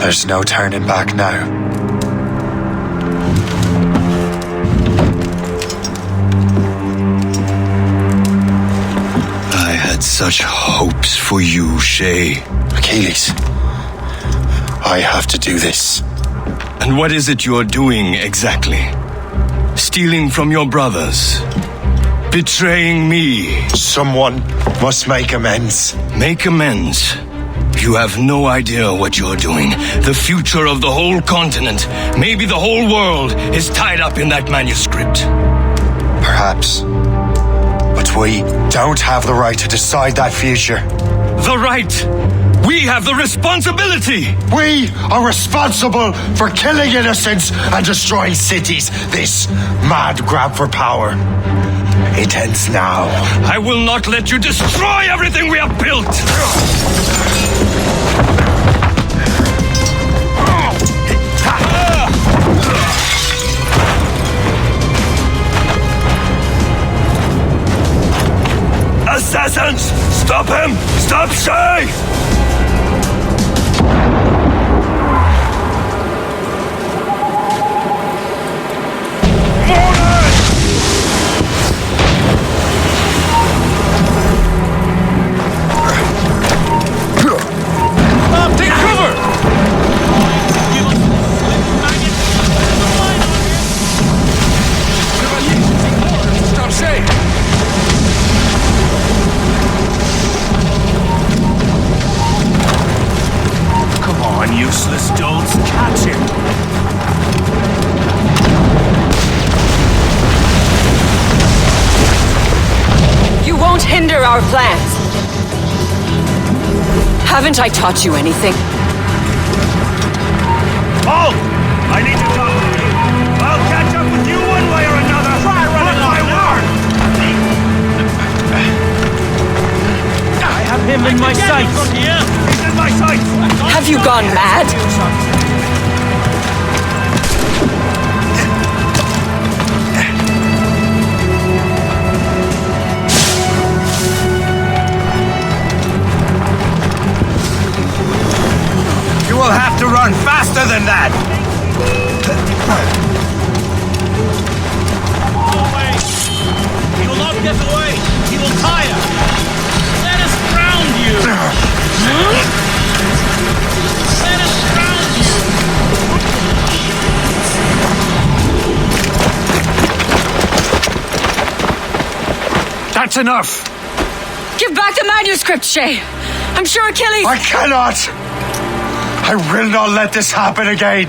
There's no turning back now. I had such hopes for you, Shay. Achilles, I have to do this. And what is it you're doing exactly? Stealing from your brothers? Betraying me? Someone must make amends. Make amends? You have no idea what you're doing. The future of the whole continent, maybe the whole world, is tied up in that manuscript. Perhaps. But we don't have the right to decide that future. The right! We have the responsibility! We are responsible for killing innocents and destroying cities. This mad grab for power. It ends now. I will not let you destroy everything we have built! Assassins! Stop him! Stop Shay! consider our plans. Haven't I taught you anything? Halt! I need to talk to you. I'll catch up with you one way or another. Try running my word! I have him in my sights. He's in my sights. Have you gone mad? You will have to run faster than that! No way! He will not get away! He will tire! Let us ground you! Let us ground you! That's enough! Give back the manuscript, Shay! I'm sure Achilles... I cannot! I will not let this happen again!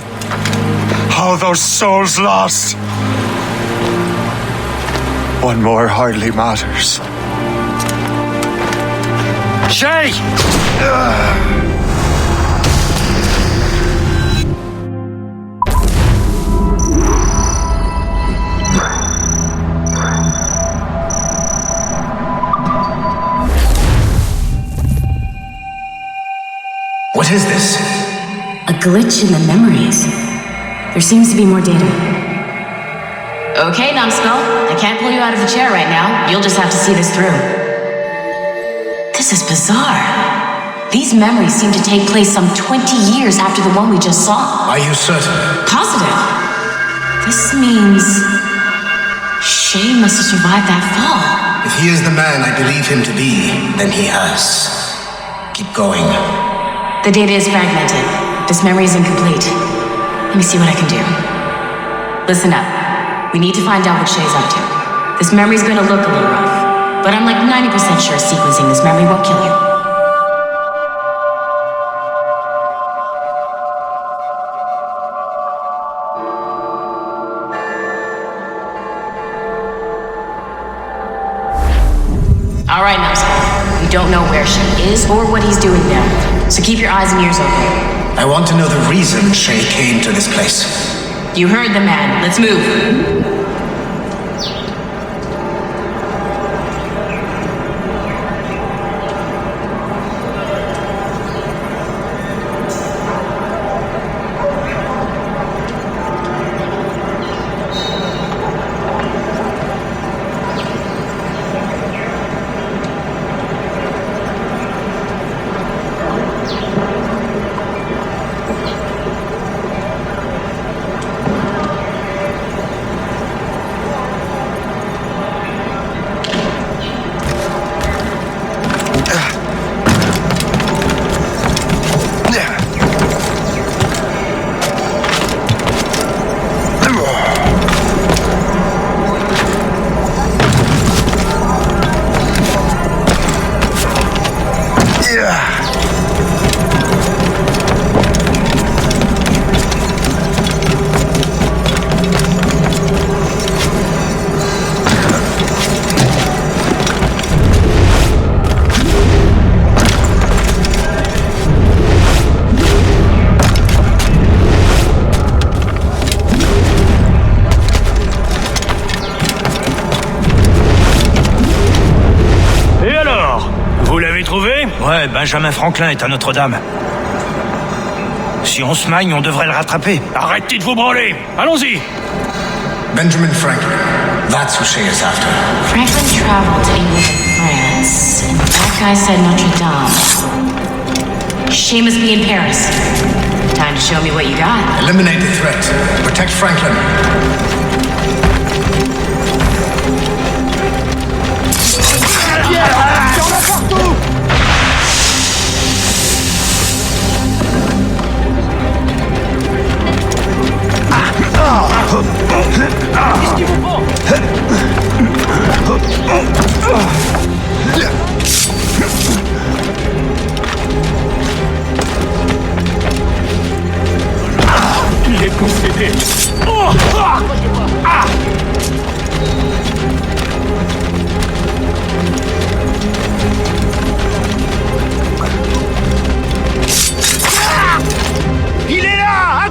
All those souls lost! One more hardly matters. Shay! What is this? A glitch in the memories. There seems to be more data. Okay, numbskull. I can't pull you out of the chair right now. You'll just have to see this through. This is bizarre. These memories seem to take place some 20 years after the one we just saw. Are you certain? Positive. This means... Shay must have survived that fall. If he is the man I believe him to be, then he has. Keep going. The data is fragmented. This memory is incomplete. Let me see what I can do. Listen up. We need to find out what Shay's up to. This memory's gonna look a little rough, but I'm like 90% sure sequencing this memory won't kill you. All right, numbskull. We don't know where Shay is or what he's doing there, so keep your eyes and ears open. I want to know the reason Shay came to this place. You heard the man. Let's move. Ouais, Benjamin Franklin est à Notre-Dame. Si on se magne, on devrait le rattraper. Arrêtez de vous branler. Allons-y. Benjamin Franklin. That's who Shay is after. Franklin traveled to England and France, and that guy said Notre Dame. Shay must be in Paris. Time to show me what you got. Eliminate the threat. Protect Franklin. Qu'est-ce qu'il vous prend? Il est possédé. Oh, ah, ah.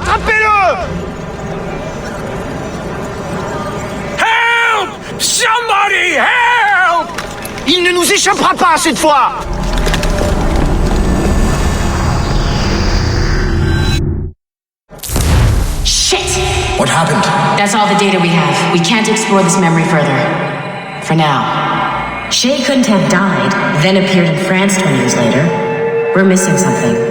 Attrapez-le! Help! Somebody help! Il ne nous échappera pas cette fois! Shit! What happened? That's all the data we have. We can't explore this memory further. For now. Shay couldn't have died, then appeared in France 20 years later. We're missing something.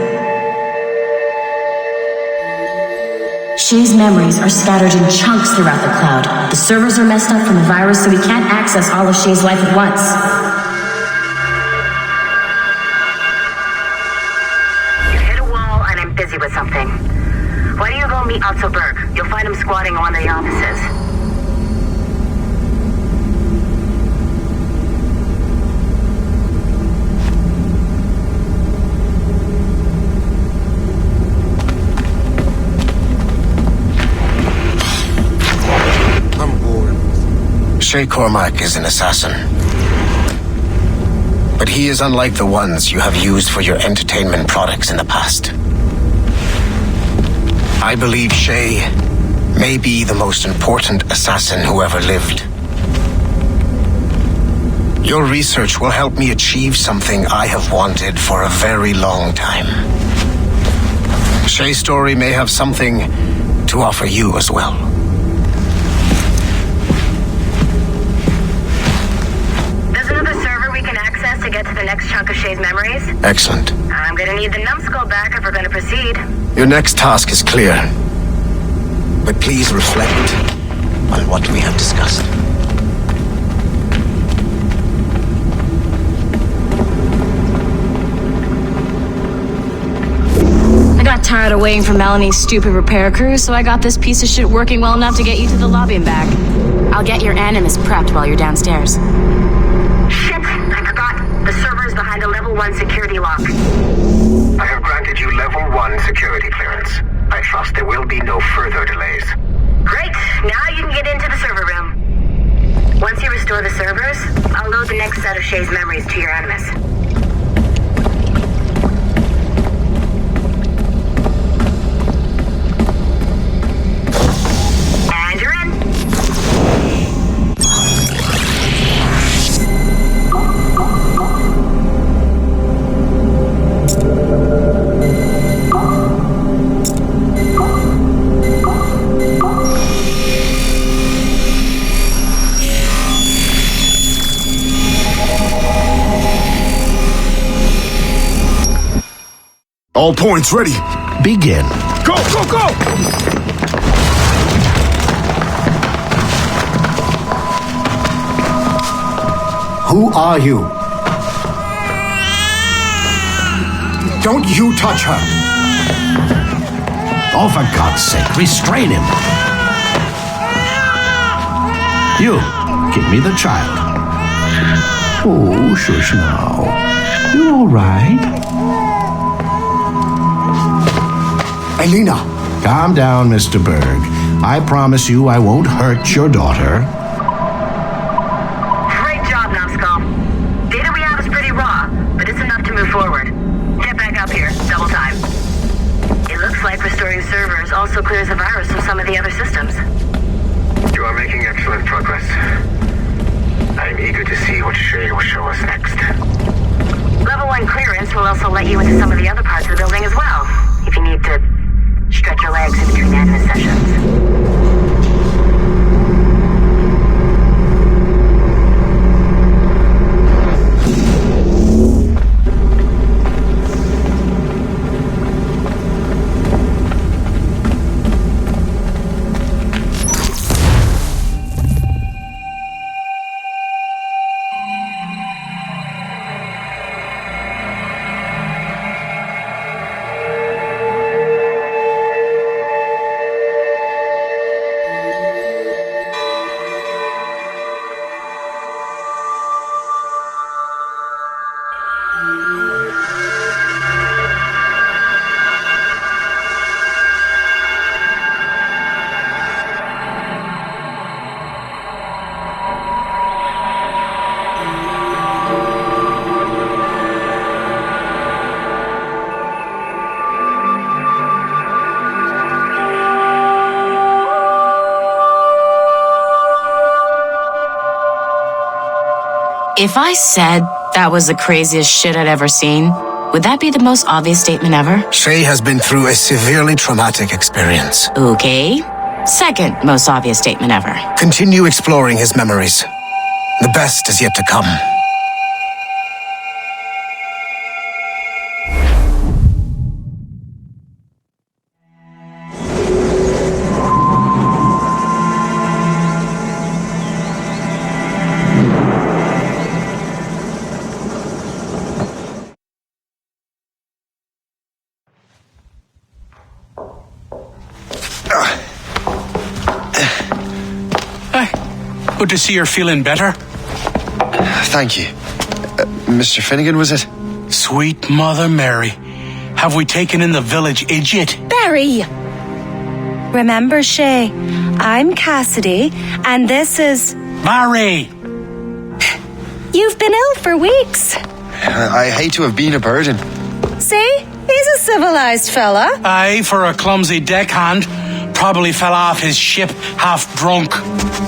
Shay's memories are scattered in chunks throughout the cloud. The servers are messed up from the virus, so we can't access all of Shay's life at once. You hit a wall, and I'm busy with something. Why don't you go meet Otto Berg? You'll find him squatting in one of the offices. Shay Cormac is an assassin. But he is unlike the ones you have used for your entertainment products in the past. I believe Shay may be the most important assassin who ever lived. Your research will help me achieve something I have wanted for a very long time. Shay's story may have something to offer you as well. To get to the next chunk of Shay's memories. Excellent. I'm gonna need the numbskull back if we're gonna proceed. Your next task is clear. But please reflect on what we have discussed. I got tired of waiting for Melanie's stupid repair crew, so I got this piece of shit working well enough to get you to the lobby and back. I'll get your animus prepped while you're downstairs. Shit! I forgot. The server is behind a level 1 security lock. I have granted you level 1 security clearance. I trust there will be no further delays. Great! Now you can get into the server room. Once you restore the servers, I'll load the next set of Shay's memories to your animus. And you're in. All points ready. Begin. Go, go, go! Who are you? Don't you touch her! Oh, for God's sake, restrain him. You, give me the child. Oh, shush now. You all right? Elena! Calm down, Mr. Berg. I promise you I won't hurt your daughter. Great job, Numbskull. Data we have is pretty raw, but it's enough to move forward. Get back up here, double time. It looks like restoring servers also clears the virus from some of the other systems. You are making excellent progress. I am eager to see what Shay will show us next. Level 1 clearance will also let you into some of the other parts of the building as well, if you need to stretch your legs in between animus sessions. If I said that was the craziest shit I'd ever seen, would that be the most obvious statement ever? Shay has been through a severely traumatic experience. Okay. Second most obvious statement ever. Continue exploring his memories. The best is yet to come. Good to see you're feeling better. Thank you. Mr. Finnegan, was it? Sweet Mother Mary. Have we taken in the village idiot? Barry! Remember, Shay, I'm Cassidy, and this is... Barry! You've been ill for weeks. I hate to have been a burden. See? He's a civilized fella. Aye, for a clumsy deckhand. Probably fell off his ship half drunk.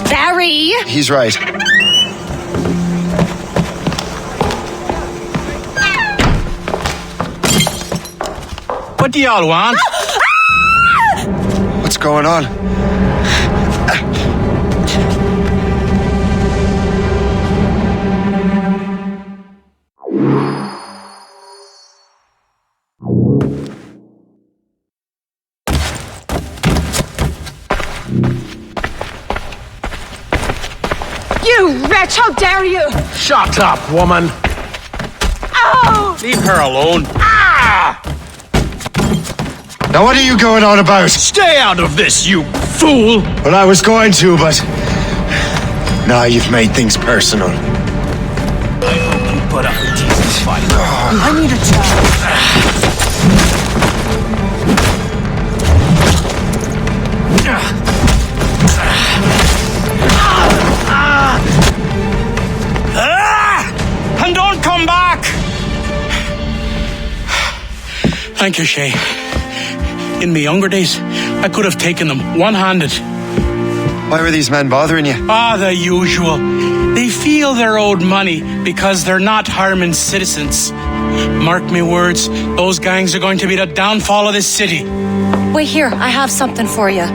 Barry! He's right. What do y'all want? What's going on? You wretch! How dare you! Shut up, woman! Oh! Leave her alone. Ah! Now what are you going on about? Stay out of this, you fool! Well, I was going to, but... Now you've made things personal. I hope you put up a decent fight. I need a And don't come back! Thank you, Shay. In my younger days, I could have taken them one-handed. Why were these men bothering you? Ah, the usual. They feel they're owed money because they're not harming citizens. Mark me words, those gangs are going to be the downfall of this city. Wait here, I have something for you.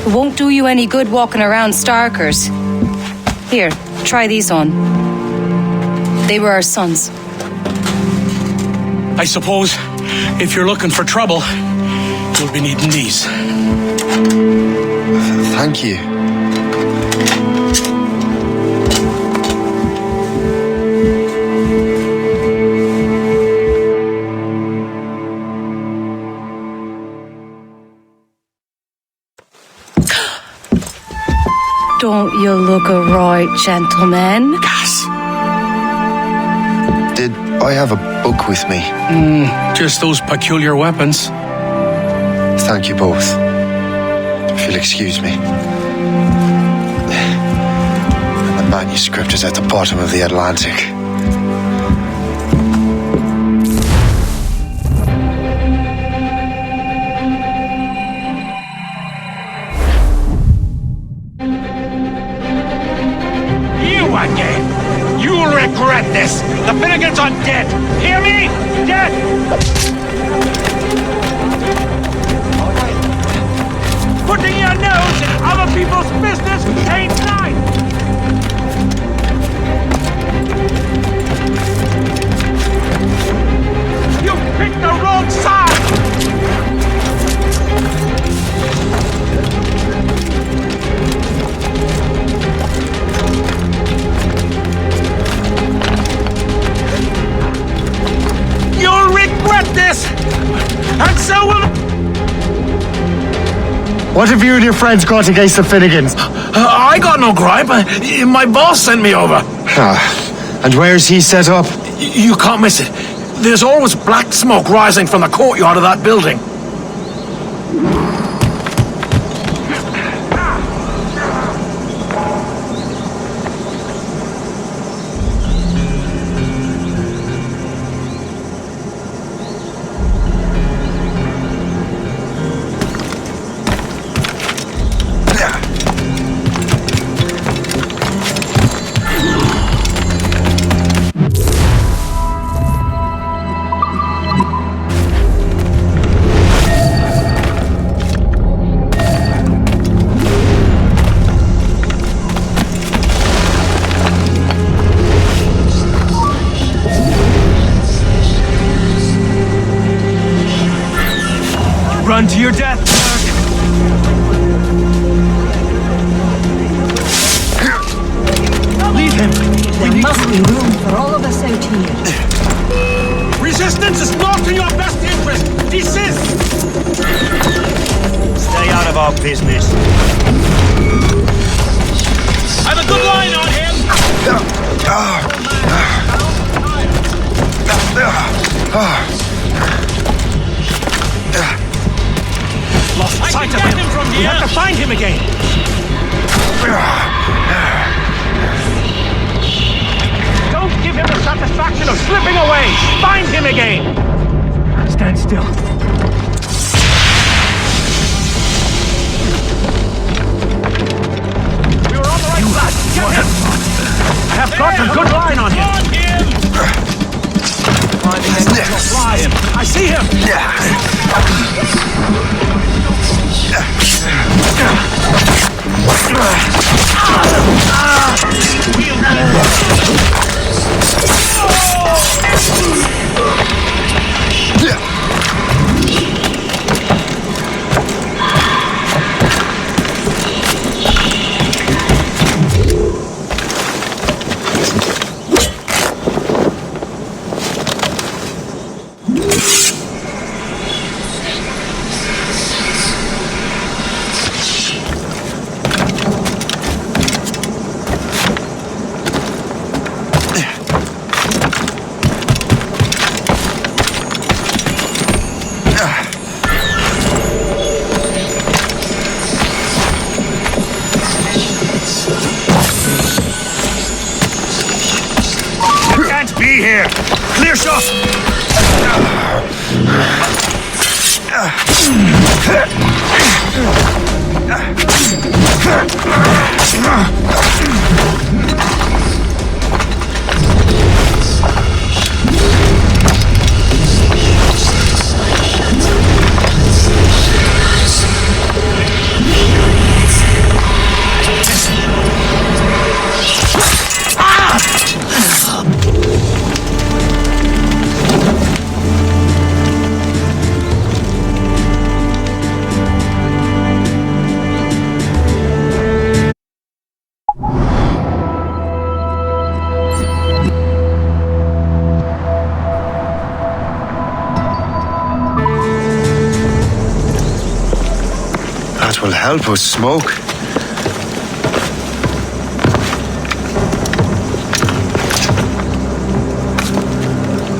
It won't do you any good walking around Starkers. Here, try these on. They were our sons. I suppose if you're looking for trouble, you'll be needing these. Thank you. Don't you look a right gentleman? Gas. Did I have a book with me? Just those peculiar weapons. Thank you both. If you'll excuse me. The manuscript is at the bottom of the Atlantic. You again! You'll regret this! The Finnegans are dead! Hear me? Dead! Putting your nose in other people's business ain't nice! You picked the wrong side! You'll regret this! And so will... What have you and your friends got against the Finnegans? I got no gripe. My boss sent me over. And where's he set up? You can't miss it. There's always black smoke rising from the courtyard of that building. run to your death, Leave him. There must be room for all of us out here. Resistance is not in your best interest! Desist! Stay out of our business. I have a good line on him! Lost sight of him. From We here. have to find him again. Don't give him the satisfaction of slipping away. Find him again. Stand still. We were on the right track. Get him. I have got a good line on him. Finding anything to fly him. I see him. Be here! Clear shot! That will help us smoke.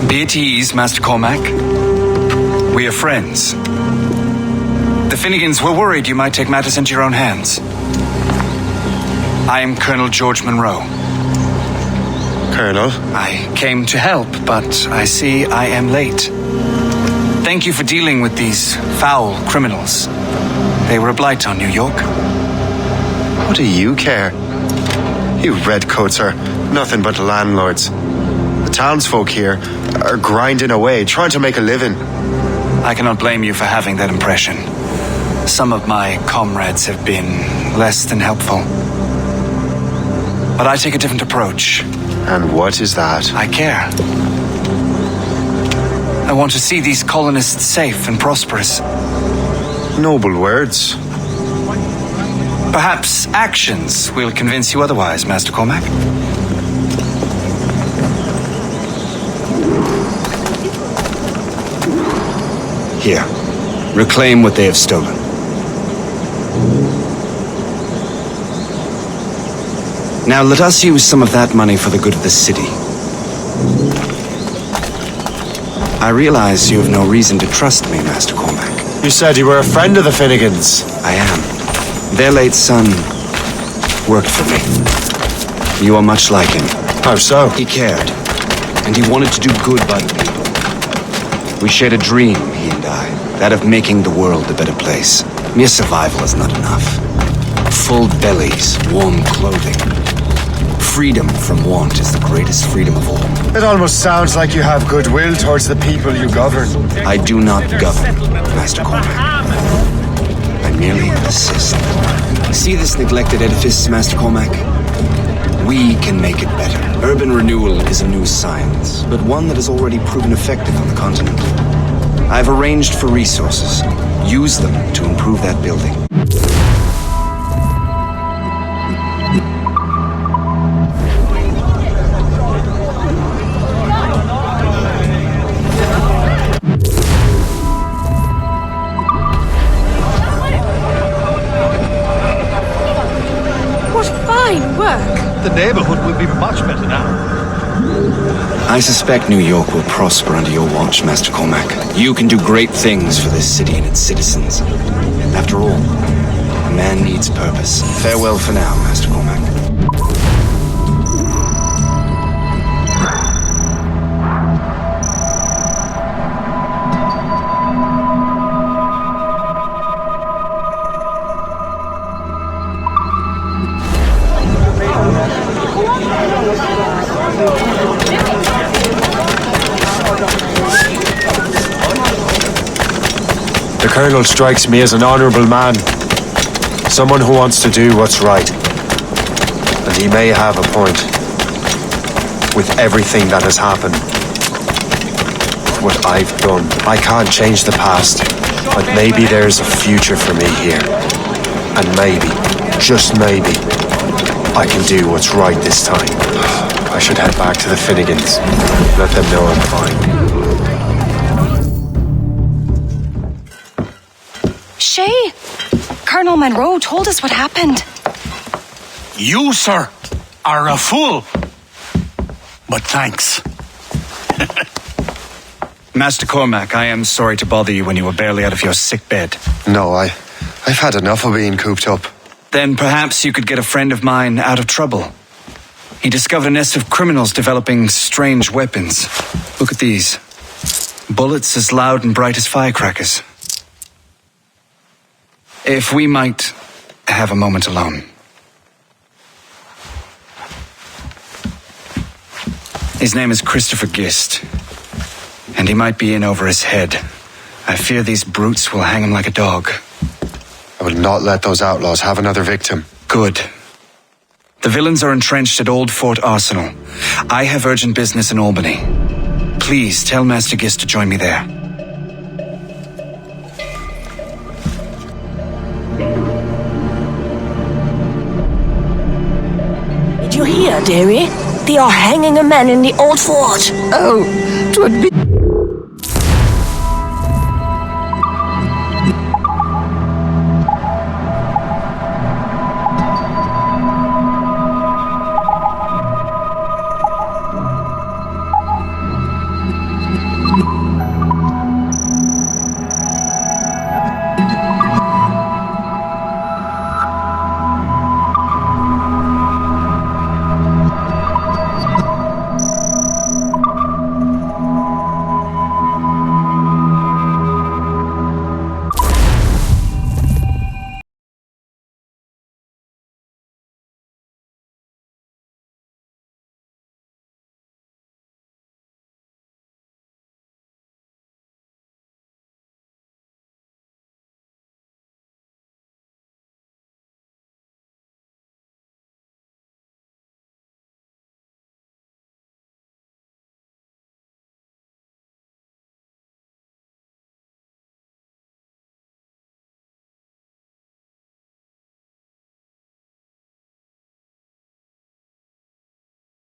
Be at ease, Master Cormac. We are friends. The Finnegans were worried you might take matters into your own hands. I am Colonel George Monroe. Colonel? I came to help, but I see I am late. Thank you for dealing with these foul criminals. They were a blight on New York. What do you care? You redcoats are nothing but landlords. The townsfolk here are grinding away, trying to make a living. I cannot blame you for having that impression. Some of my comrades have been less than helpful. But I take a different approach. And what is that? I care. I want to see these colonists safe and prosperous. Noble words. Perhaps actions will convince you otherwise, Master Cormac. Here. Reclaim what they have stolen. Now let us use some of that money for the good of the city. I realize you have no reason to trust me, Master Cormac. You said you were a friend of the Finnegans. I am. Their late son worked for me. You are much like him. How so? He cared, and he wanted to do good by the people. We shared a dream, he and I, that of making the world a better place. Mere survival is not enough. Full bellies, warm clothing. Freedom from want is the greatest freedom of all. It almost sounds like you have goodwill towards the people you govern. I do not govern, Master Cormac. I merely assist. See this neglected edifice, Master Cormac? We can make it better. Urban renewal is a new science, but one that has already proven effective on the continent. I've arranged for resources. Use them to improve that building. What fine work! The neighborhood will be much better now. I suspect New York will prosper under your watch, Master Cormac. You can do great things for this city and its citizens. After all, a man needs purpose. Farewell for now, Master Cormac. The Colonel strikes me as an honorable man. Someone who wants to do what's right. And he may have a point. With everything that has happened. What I've done. I can't change the past. But maybe there's a future for me here. And maybe, just maybe, I can do what's right this time. I should head back to the Finnegans. Let them know I'm fine. Shay, Colonel Monroe told us what happened. You, sir, are a fool. But thanks. Master Cormac, I am sorry to bother you when you were barely out of your sick bed. No, I've had enough of being cooped up. Then perhaps you could get a friend of mine out of trouble. He discovered a nest of criminals developing strange weapons. Look at these. Bullets as loud and bright as firecrackers. If we might have a moment alone. His name is Christopher Gist, and he might be in over his head. I fear these brutes will hang him like a dog. I will not let those outlaws have another victim. Good. The villains are entrenched at Old Fort Arsenal. I have urgent business in Albany. Please tell Master Gist to join me there. Did you hear, dearie? They are hanging a man in the old fort. Oh, 'twould be